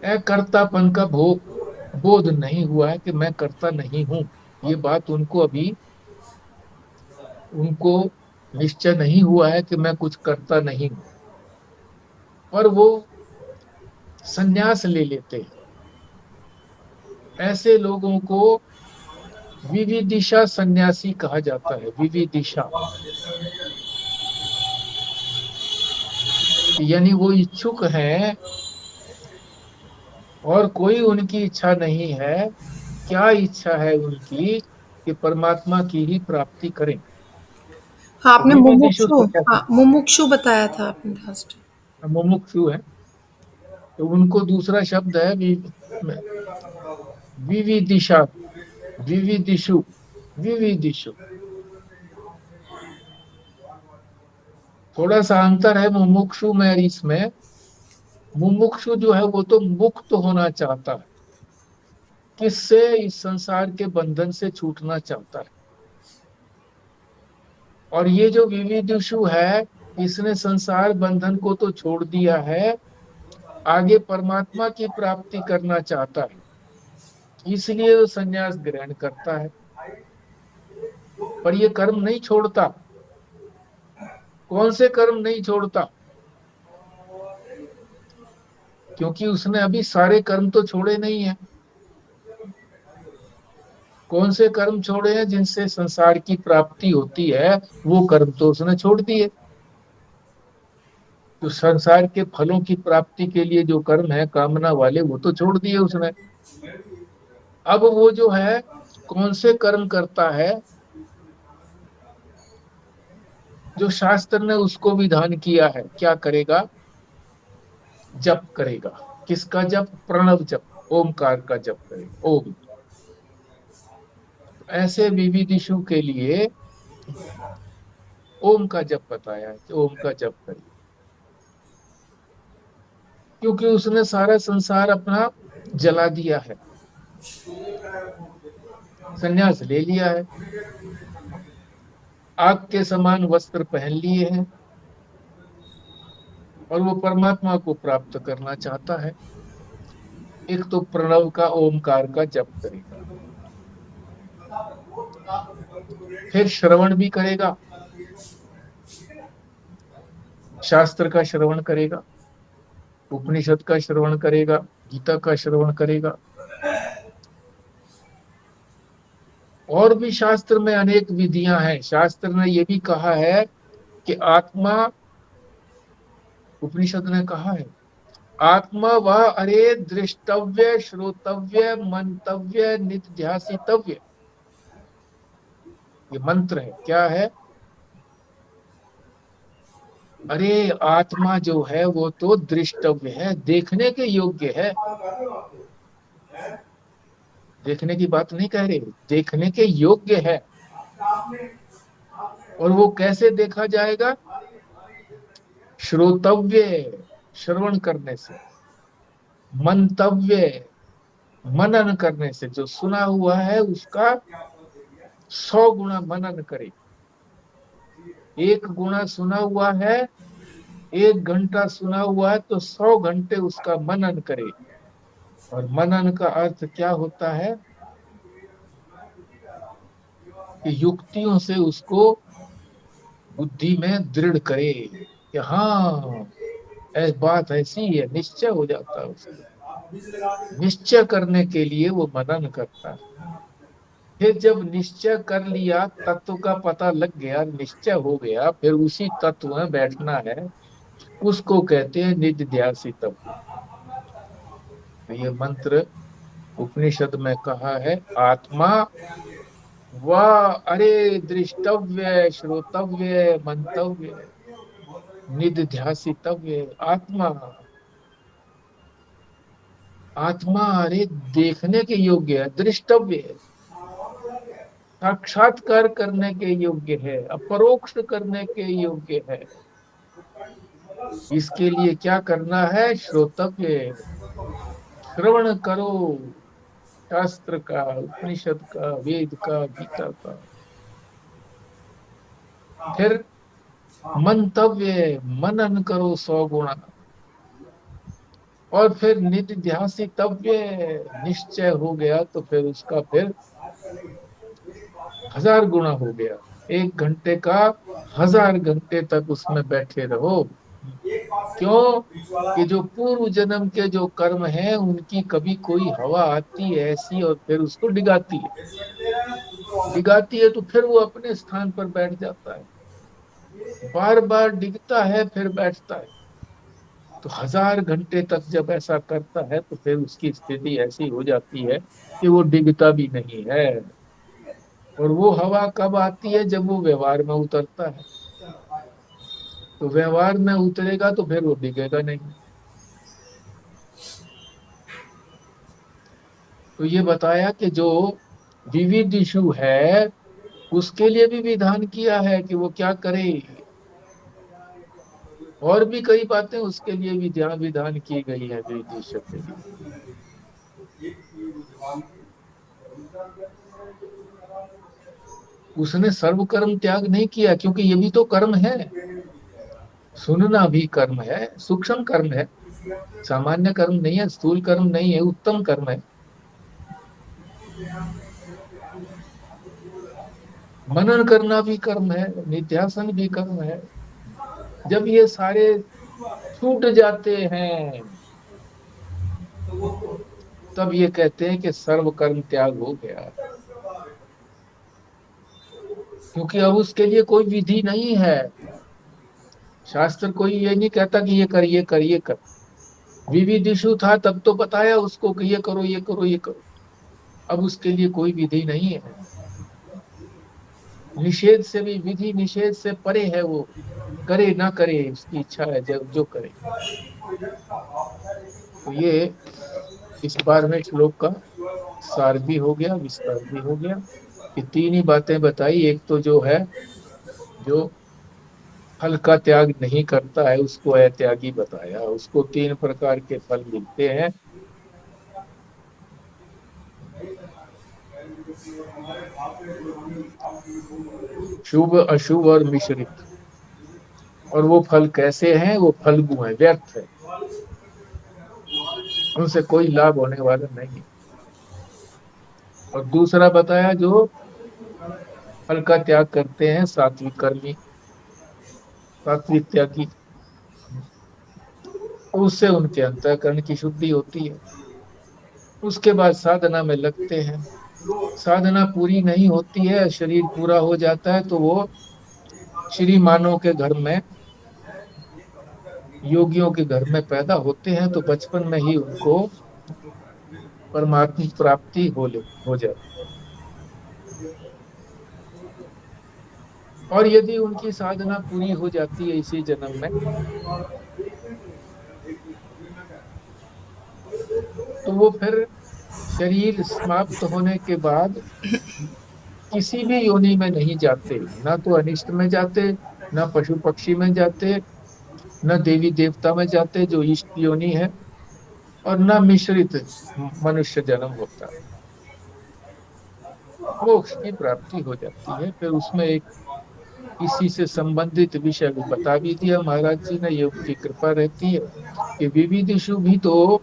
अकर्तापन का बोध नहीं हुआ है कि मैं करता नहीं हूं। ये बात उनको निश्चय नहीं हुआ है कि मैं कुछ करता नहीं हूं, पर वो संन्यास ले लेते हैं। ऐसे लोगों को विविदिशा सन्यासी कहा जाता है। विविदिशा यानी वो इच्छुक हैं और कोई उनकी इच्छा नहीं है। क्या इच्छा है उनकी? कि परमात्मा की ही प्राप्ति करें। हाँ, आपने विविदिशु मुमुक्षु, सन्यासी, हाँ, मुमुक्षु बताया था आपने लास्ट। मुमुक्षु है। तो उनको दूसरा शब्द है विविदिशा, विविदिशु, विविदिशु। थोड़ा सा अंतर है मुमुक्षु में और इसमें। मुमुक्षु जो है वो तो मुक्त होना चाहता है। किससे? इस संसार के बंधन से छूटना चाहता है। और ये जो विविदिशु है, इसने संसार बंधन को तो छोड़ दिया है, आगे परमात्मा की प्राप्ति करना चाहता है। इसलिए वो संन्यास ग्रहण करता है। पर ये कर्म नहीं छोड़ता। कौन से कर्म नहीं छोड़ता? क्योंकि उसने अभी सारे कर्म तो छोड़े नहीं है। कौन से कर्म छोड़े हैं? जिनसे संसार की प्राप्ति होती है, वो कर्म तो उसने छोड़ दिए। तो संसार के फलों की प्राप्ति के लिए जो कर्म है कामना वाले, वो तो छोड़ दिए उसने। अब वो जो है कौन से कर्म करता है? जो शास्त्र ने उसको विधान किया है। क्या करेगा? जप करेगा। किसका जप? प्रणव जप, ओमकार का जप करेगा। ओम। ऐसे विविदिशु के लिए ओम का जप बताया है कि ओम का जप करिए। क्योंकि उसने सारा संसार अपना जला दिया है, संन्यास ले लिया है, आग के समान वस्त्र पहन लिए हैं और वो परमात्मा को प्राप्त करना चाहता है। एक तो प्रणव का, ओमकार का जप करेगा, फिर श्रवण भी करेगा, शास्त्र का श्रवण करेगा, उपनिषद का श्रवण करेगा, गीता का श्रवण करेगा। और भी शास्त्र में अनेक विधियां हैं। शास्त्र ने यह भी कहा है कि आत्मा, उपनिषद ने कहा है, आत्मा वह अरे दृष्टव्य, श्रोतव्य, मंतव्य, निध्यासितव्य। ये मंत्र है। क्या है? अरे आत्मा जो है वो तो दृष्टव्य है, देखने के योग्य है। देखने की बात नहीं कह रहे, देखने के योग्य है। और वो कैसे देखा जाएगा? श्रोतव्य, श्रवण करने से। मंतव्य, मनन करने से। जो सुना हुआ है उसका 100 गुना मनन करे। 1 गुना सुना हुआ है, 1 घंटा सुना हुआ है, तो 100 घंटे उसका मनन करे। और मनन का अर्थ क्या होता है? कि युक्तियों से उसको बुद्धि में दृढ़ करे कि हाँ, बात ऐसी है, निश्चय हो जाता है उसको। निश्चय करने के लिए वो मनन करता है। फिर जब निश्चय कर लिया, तत्व का पता लग गया, निश्चय हो गया, फिर उसी तत्व में बैठना है। उसको कहते हैं निधिध्यासितव्य। तो ये मंत्र उपनिषद में कहा है, आत्मा वाह, अरे दृष्टव्य, श्रोतव्य, मंतव्य, निधिध्यासितव्य। आत्मा, आत्मा अरे देखने के योग्य है, दृष्टव्य है, साक्षात्कार करने के योग्य है, अपरोक्ष करने के योग्य है। इसके लिए क्या करना है? श्रोतव्य, श्रवण करो शास्त्र का, उपनिषद का, वेद का, गीता का। फिर मंतव्य, मनन करो 100 गुना। और फिर निधिध्यासितव्य, निश्चय हो गया तो फिर उसका फिर 1000 गुना हो गया। 1 घंटे का 1000 घंटे तक उसमें बैठे रहो। क्यों? कि जो पूर्व जन्म के जो कर्म हैं उनकी कभी कोई हवा आती है ऐसी, और फिर उसको डिगाती है। डिगाती है तो फिर वो अपने स्थान पर बैठ जाता है। बार बार डिगता है, फिर बैठता है। तो 1000 घंटे तक जब ऐसा करता है तो फिर उसकी स्थिति ऐसी हो जाती है कि वो डिगता भी नहीं है। और वो हवा कब आती है? जब वो व्यवहार में उतरता है। तो व्यवहार में उतरेगा तो फिर वो डिगेगा नहीं। तो ये बताया कि जो विविधिषु है उसके लिए भी विधान किया है कि वो क्या करे। और भी कई बातें उसके लिए विधान की गई है विविधिषु के लिए। उसने सर्व कर्म त्याग नहीं किया, क्योंकि ये भी तो कर्म है। सुनना भी कर्म है, सूक्ष्म कर्म है, सामान्य कर्म नहीं है, स्थूल कर्म नहीं है, उत्तम कर्म है। मनन करना भी कर्म है, निध्यासन भी कर्म है। जब ये सारे छूट जाते हैं तब ये कहते हैं कि सर्व कर्म त्याग हो गया। क्योंकि अब उसके लिए कोई विधि नहीं है। शास्त्र कोई ये नहीं कहता कि ये कर, ये कर, ये कर। विविधिषु था तब तो बताया उसको कि ये करो, ये करो, ये करो। अब उसके लिए कोई विधि नहीं है। निषेध से भी, विधि निषेध से परे है। वो करे ना करे उसकी इच्छा है, जब जो करे। तो ये इस 12वें श्लोक का सार भी हो गया, विस्तार भी हो गया। ये 3 ही बातें बताई। एक तो जो है, जो फल का त्याग नहीं करता है उसको अत्यागी बताया। उसको 3 प्रकार के फल मिलते हैं। शुभ, अशुभ और मिश्रित। और वो फल कैसे हैं? वो फल्गु है, व्यर्थ है, उनसे कोई लाभ होने वाला नहीं। और दूसरा बताया, जो फल का त्याग करते हैं, सात्विक कर्मी, सात्विक त्यागी, उससे उनके अंतःकरण की शुद्धि होती है। उसके बाद साधना में लगते हैं। साधना पूरी नहीं होती है, शरीर पूरा हो जाता है तो वो श्रीमानों के घर में, योगियों के घर में पैदा होते हैं। तो बचपन में ही उनको परमात्मा प्राप्ति हो जाती है। और यदि उनकी साधना पूरी हो जाती है इसी जन्म में, तो वो फिर शरीर समाप्त होने के बाद किसी भी योनि में नहीं जाते, ना तो अनिष्ट में जाते, ना पशु पक्षी में जाते, न देवी देवता में जाते जो इष्ट योनि है, और न मिश्रित मनुष्य जन्म होता है। मोक्ष की प्राप्ति हो जाती है। फिर उसमें एक इसी से संबंधित विषय भी बता भी दिया महाराज जी ने, ये उनकी कृपा रहती है कि विविधिषु भी तो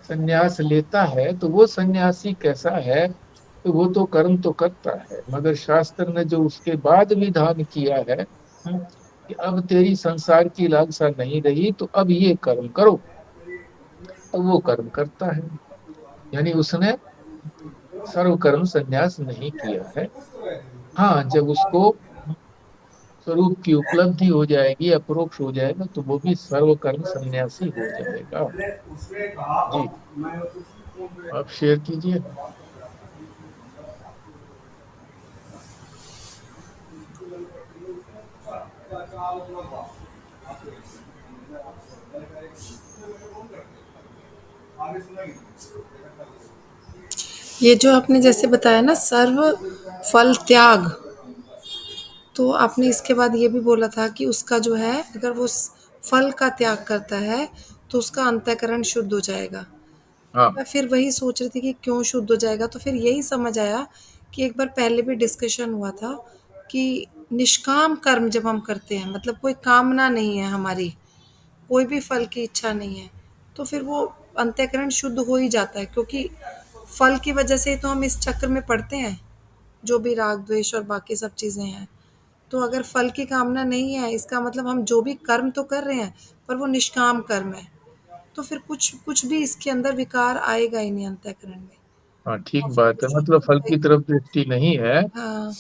संन्यास लेता है, तो वो सन्यासी कैसा है, तो वो तो कर्म तो करता है, मगर शास्त्र ने जो उसके बाद विधान किया है कि अब तेरी संसार की लालसा नहीं रही तो अब ये कर्म करो, तो वो कर्म करता है। यानी उसने सर्व कर्म संन्यास नहीं किया है। हाँ, जब उसको स्वरूप की उपलब्धि हो जाएगी, अपरोक्ष हो जाएगा, तो वो भी सर्व कर्म संन्यासी हो जाएगा। जी, आप शेयर कीजिए। ये जो आपने जैसे बताया ना सर्व फल त्याग, तो आपने इसके बाद ये भी बोला था कि उसका जो है अगर वो फल का त्याग करता है तो उसका अंतःकरण शुद्ध हो जाएगा। हाँ मैं फिर वही सोच रही थी कि क्यों शुद्ध हो जाएगा, तो फिर यही समझ आया कि एक बार पहले भी डिस्कशन हुआ था कि निष्काम कर्म जब हम करते हैं, मतलब कोई कामना नहीं है हमारी, कोई भी फल की इच्छा नहीं है, तो फिर वो अंतःकरण शुद्ध हो ही जाता है, क्योंकि फल की वजह से ही तो हम इस चक्र में पड़ते हैं, जो भी राग द्वेष और बाकी सब चीज़ें हैं। तो अगर फल की कामना नहीं है, इसका मतलब हम जो भी कर्म तो कर रहे हैं पर वो निष्काम कर्म है, तो फिर कुछ कुछ भी इसके अंदर विकार आएगा ही नहीं अंतःकरण में, हाँ, और ठीक फिर बात वो है, शुद्ध मतलब हो फल की जाएगा। तरफ दृष्टि नहीं है। हाँ,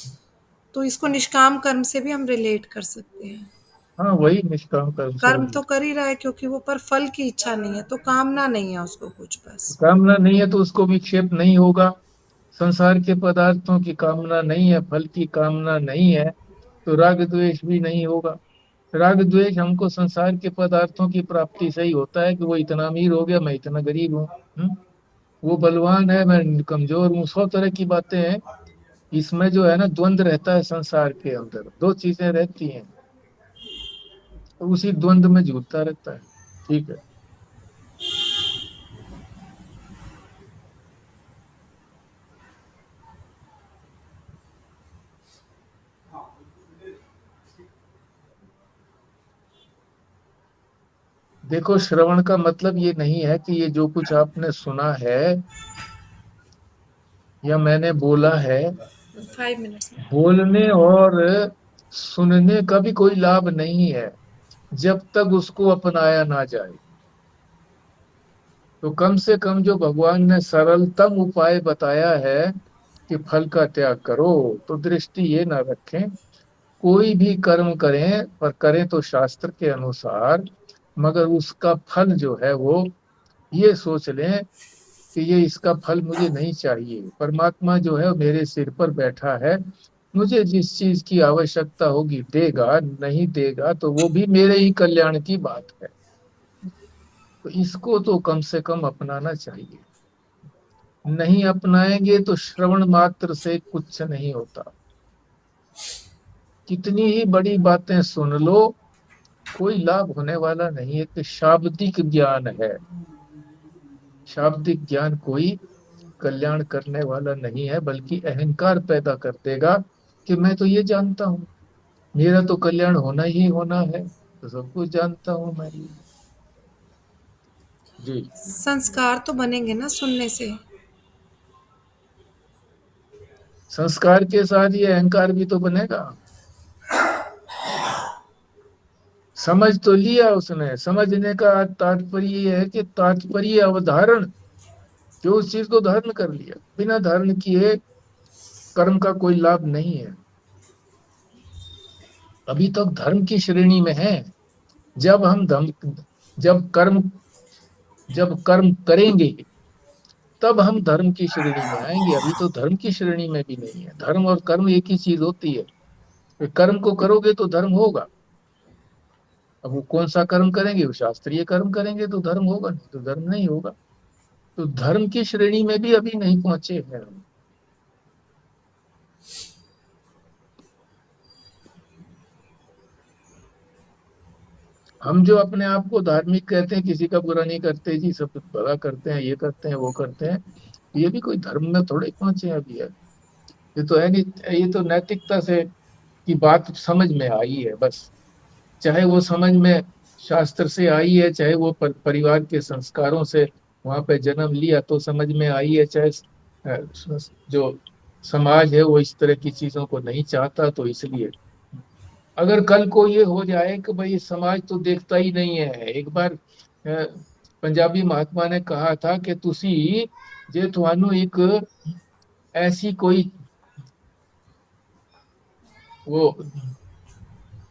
तो इसको निष्काम कर्म से भी हम रिलेट कर सकते हैं। हाँ, वही निष्काम कर्म से कर्म तो relate। कर ही रहा है क्योंकि वो पर फल की इच्छा नहीं है, तो कामना नहीं है उसको कुछ, बस। कामना नहीं है तो उसको विक्षेप नहीं होगा। संसार के पदार्थों की कामना नहीं है, फल की कामना नहीं है, तो राग द्वेष भी नहीं होगा। राग द्वेष हमको संसार के पदार्थों की प्राप्ति से ही होता है कि वो इतना अमीर हो गया, मैं इतना गरीब हूँ। वो बलवान है, मैं कमजोर हूँ, 100 तरह की बातें हैं। इसमें जो है ना द्वंद रहता है, संसार के अंदर दो चीजें रहती हैं, तो उसी द्वंद में जूझता रहता है। ठीक है। देखो, श्रवण का मतलब ये नहीं है कि ये जो कुछ आपने सुना है या मैंने बोला है, 5 मिनट्स में। बोलने और सुनने का भी कोई लाभ नहीं है जब तक उसको अपनाया ना जाए। तो कम से कम जो भगवान ने सरलतम उपाय बताया है कि फल का त्याग करो, तो दृष्टि ये ना रखें, कोई भी कर्म करें पर करें तो शास्त्र के अनुसार, मगर उसका फल जो है वो ये सोच लें कि ये इसका फल मुझे नहीं चाहिए। परमात्मा जो है वो मेरे सिर पर बैठा है, मुझे जिस चीज की आवश्यकता होगी देगा, नहीं देगा तो वो भी मेरे ही कल्याण की बात है। तो इसको तो कम से कम अपनाना चाहिए। नहीं अपनाएंगे तो श्रवण मात्र से कुछ नहीं होता। कितनी ही बड़ी बातें सुन लो, कोई लाभ होने वाला नहीं है। कि शाब्दिक ज्ञान है, शाब्दिक ज्ञान कोई कल्याण करने वाला नहीं है, बल्कि अहंकार पैदा कर देगा कि मैं तो ये जानता हूँ, मेरा तो कल्याण होना ही होना है, तो सब कुछ जानता हूँ मैं। जी। संस्कार तो बनेंगे ना सुनने से। संस्कार के साथ ये अहंकार भी तो बनेगा। समझ तो लिया उसने, समझने का तात्पर्य ये है कि तात्पर्य अवधारण, जो उस चीज को धारण कर लिया, बिना धारण किए कर्म का कोई लाभ नहीं है। अभी तक धर्म की श्रेणी में है। जब हम धर्म, जब कर्म जब कर्म करेंगे तब हम धर्म की श्रेणी में आएंगे। अभी तो धर्म की श्रेणी में भी नहीं है। धर्म और कर्म एक ही चीज होती है। तो कर्म को करोगे तो धर्म होगा। अब वो कौन सा कर्म करेंगे, वो शास्त्रीय कर्म करेंगे तो धर्म होगा, नहीं तो धर्म नहीं होगा। तो धर्म की श्रेणी में भी अभी नहीं पहुंचे हैं हम। हम जो अपने आप को धार्मिक कहते हैं, किसी का बुरा नहीं करते जी, सब भला करते हैं, ये करते हैं, वो करते हैं, ये भी कोई धर्म में थोड़े पहुंचे हैं अभी है। ये तो है नहीं, ये तो नैतिकता से की बात समझ में आई है बस। चाहे वो समझ में शास्त्र से आई है, चाहे वो परिवार के संस्कारों से वहां पे जन्म लिया तो समझ में आई है, चाहे जो समाज है वो इस तरह की चीजों को नहीं चाहता तो इसलिए। अगर कल को ये हो जाए कि भाई समाज तो देखता ही नहीं है, एक बार पंजाबी महात्मा ने कहा था कि तुसी जे ਤੁਹਾਨੂੰ एक ऐसी कोई वो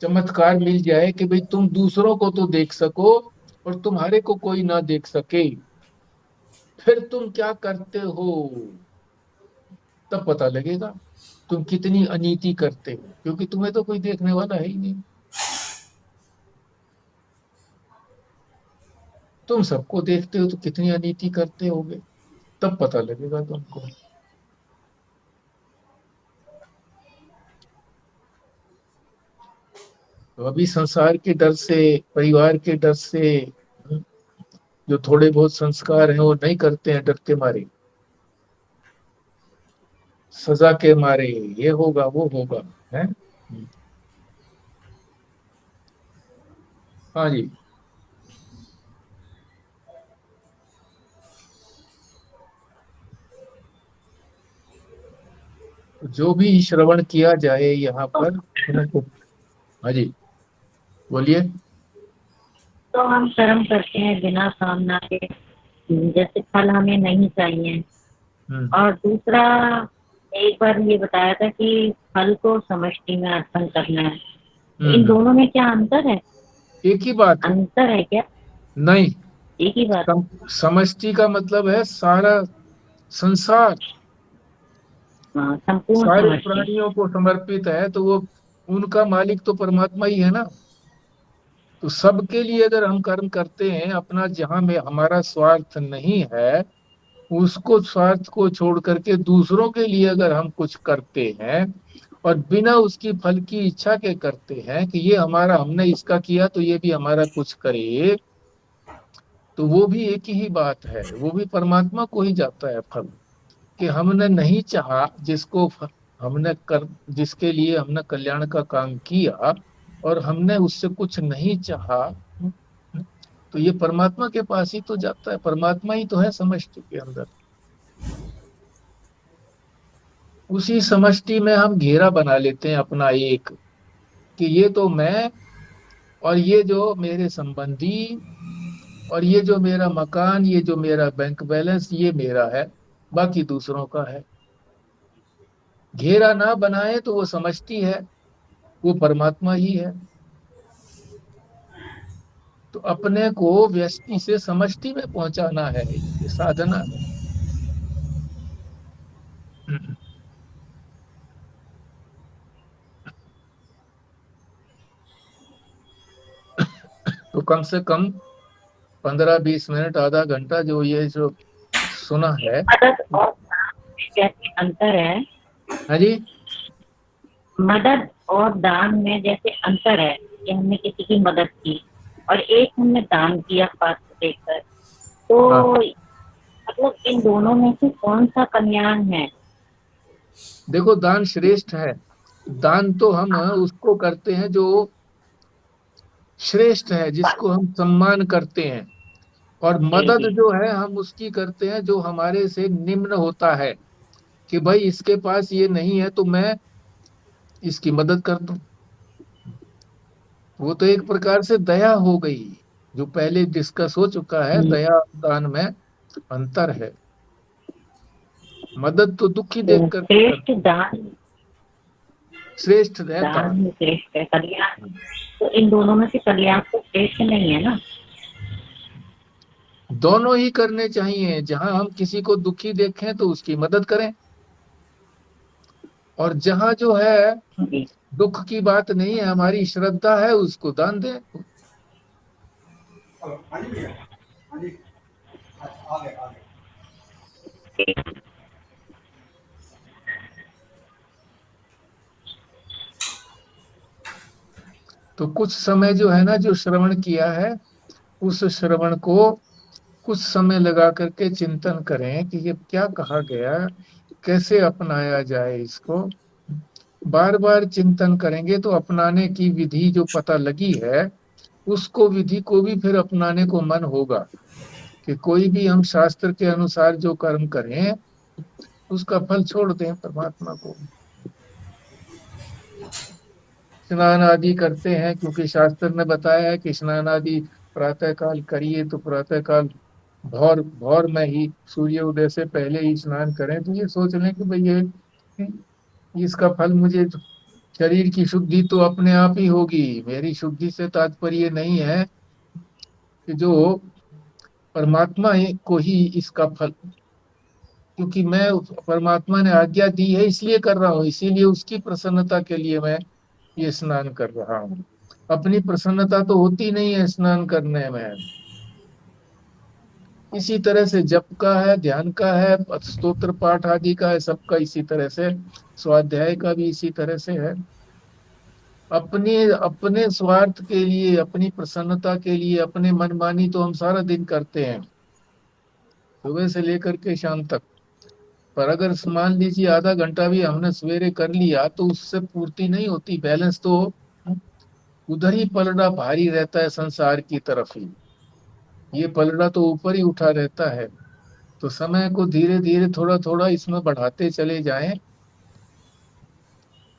चमत्कार मिल जाए कि भाई तुम दूसरों को तो देख सको और तुम्हारे को कोई ना देख सके, फिर तुम क्या करते हो, तब पता लगेगा तुम कितनी अनीति करते हो, क्योंकि तुम्हें तो कोई देखने वाला है ही नहीं। तुम सबको देखते हो तो कितनी अनीति करते होगे, तब पता लगेगा तुमको। तो अभी संसार के डर से, परिवार के डर से, जो थोड़े बहुत संस्कार हैं वो नहीं करते हैं, डर के मारे, सजा के मारे, ये होगा वो होगा है। हाँ जी। जो भी श्रवण किया जाए यहाँ पर, हाँ जी बोलिए। तो हम कर्म करते हैं बिना कामना के, जैसे फल हमें नहीं चाहिए। हम्म और दूसरा, एक बार ये बताया था कि फल को समष्टि में अर्पण करना है। इन हम्म। दोनों में क्या अंतर है? एक ही बात है। अंतर है क्या? नहीं, एक ही बात है। समष्टि का मतलब है सारा संसार, हाँ, संपूर्ण सारे समष्टि। प्राणियों को समर्पित है, तो वो उनका मालिक तो परमात्मा ही है ना। तो सबके लिए अगर हम कर्म करते हैं अपना, जहां में हमारा स्वार्थ नहीं है, उसको स्वार्थ को छोड़ करके दूसरों के लिए अगर हम कुछ करते हैं और बिना उसकी फल की इच्छा के करते हैं कि ये हमारा, हमने इसका किया तो ये भी हमारा कुछ करे, तो वो भी एक ही बात है, वो भी परमात्मा को ही जाता है फल। कि हमने नहीं चाहा जिसको हमने कर, जिसके लिए हमने कल्याण का काम किया और हमने उससे कुछ नहीं चाहा, तो ये परमात्मा के पास ही तो जाता है, परमात्मा ही तो है समष्टि के अंदर। उसी समष्टि में हम घेरा बना लेते हैं अपना एक, कि ये तो मैं, और ये जो मेरे संबंधी, और ये जो मेरा मकान, ये जो मेरा बैंक बैलेंस, ये मेरा है, बाकी दूसरों का है। घेरा ना बनाए तो वो समष्टि है, वो परमात्मा ही है। तो अपने को व्यष्टि से समष्टि में पहुंचाना है, ये साधना है। तो कम से कम 15-20 मिनट, आधा घंटा जो ये जो सुना है। मदद और दान में जैसे अंतर है, हाँ जी। मदद और दान में जैसे अंतर है कि हमने किसी की मदद की और एक हमने दान किया पात्र देकर, हाँ, तो मतलब इन दोनों में से कौन सा कल्याण है? देखो दान श्रेष्ठ है। दान तो हम उसको करते हैं जो श्रेष्ठ है, जिसको हम सम्मान करते हैं, और जी मदद जी। जो है हम उसकी करते हैं जो हमारे से निम्न होता है, कि भाई इसके पास ये नहीं है तो मैं इसकी मदद कर दूं। वो तो एक प्रकार से दया हो गई, जो पहले डिस्कस हो चुका है, दया और दान में अंतर है। मदद तो दुखी देख तो करके श्रेष्ठ करते हैं, दान, श्रेष्ठ है दान दान। ही श्रेष्ठ है, कल्याण तो इन दोनों में से कल्याण तो श्रेष्ठ नहीं है ना। दोनों ही करने चाहिए, जहां हम किसी को दुखी देखें तो उसकी मदद करें, और जहां जो है जी। दुख की बात नहीं है, हमारी श्रद्धा है, उसको दान दें। हाँ जी भैया, हाँ जी, आ गए आ गए। तो कुछ समय जो है ना, जो श्रवण किया है, उस श्रवण को कुछ समय लगा करके चिंतन करें कि ये क्या कहा गया, कैसे अपनाया जाए इसको। बार बार चिंतन करेंगे तो अपनाने की विधि जो पता लगी है, उसको विधि को भी फिर अपनाने को मन होगा कि कोई भी हम शास्त्र के अनुसार जो कर्म करें उसका फल छोड़ दें परमात्मा को। स्नान आदि करते हैं क्योंकि शास्त्र ने बताया है कि स्नान आदि प्रातः काल करिए, तो प्रातः काल भोर भोर में ही सूर्य उदय से पहले ही स्नान करें। तो ये सोच लें कि भाई ये इसका फल मुझे, शरीर की शुद्धि तो अपने आप ही होगी। मेरी शुद्धि से तात्पर्य नहीं है कि जो परमात्मा को ही इसका फल, क्योंकि मैं परमात्मा ने आज्ञा दी है इसलिए कर रहा हूँ, इसीलिए उसकी प्रसन्नता के लिए मैं ये स्नान कर रहा हूँ। अपनी प्रसन्नता तो होती नहीं है स्नान करने में। इसी तरह से जप का है, ध्यान का है, स्तोत्र पाठ आदि का है, सबका इसी तरह से, स्वाध्याय का भी इसी तरह से है। अपने अपने स्वार्थ के लिए, अपनी प्रसन्नता के लिए, अपने मनमानी तो हम सारा दिन करते हैं, सुबह से लेकर के शाम तक। पर अगर मान लीजिए आधा घंटा भी हमने सवेरे कर लिया तो उससे पूर्ति नहीं होती, बैलेंस तो उधर ही पलड़ा भारी रहता है, संसार की तरफ ही। ये पलड़ा तो ऊपर ही उठा रहता है। तो समय को धीरे धीरे थोड़ा थोड़ा इसमें बढ़ाते चले जाएं।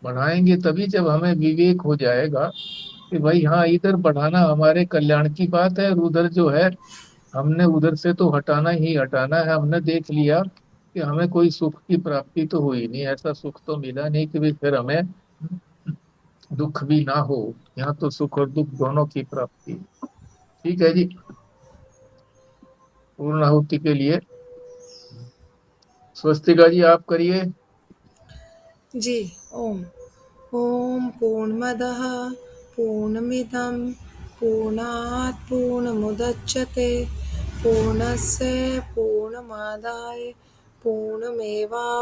बढ़ाएंगे तभी जब हमें विवेक हो जाएगा कि भाई हाँ, इधर बढ़ाना हमारे कल्याण की बात है, और उधर जो है हमने उधर से तो हटाना ही हटाना है। हमने देख लिया कि हमें कोई सुख की प्राप्ति तो हुई नहीं, ऐसा सुख तो मिला नहीं कि भी फिर हमें दुख भी ना हो। यहाँ तो सुख और दुख दोनों की प्राप्ति। ठीक है जी, पूर्णाहुति के लिए स्वस्तिका जी आप करिए। जी। ओम ओम पूर्णमदः पूर्णमिदं पूर्णात् पूर्णमुदच्यते पूर्णस्य पूर्णमादाय पूर्णमेवावशिष्यते।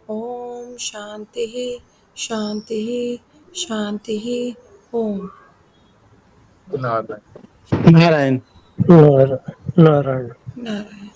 ओम शांतिः शांतिः शांतिः। ओम नारायण। नारायण। नारायण। नारायण।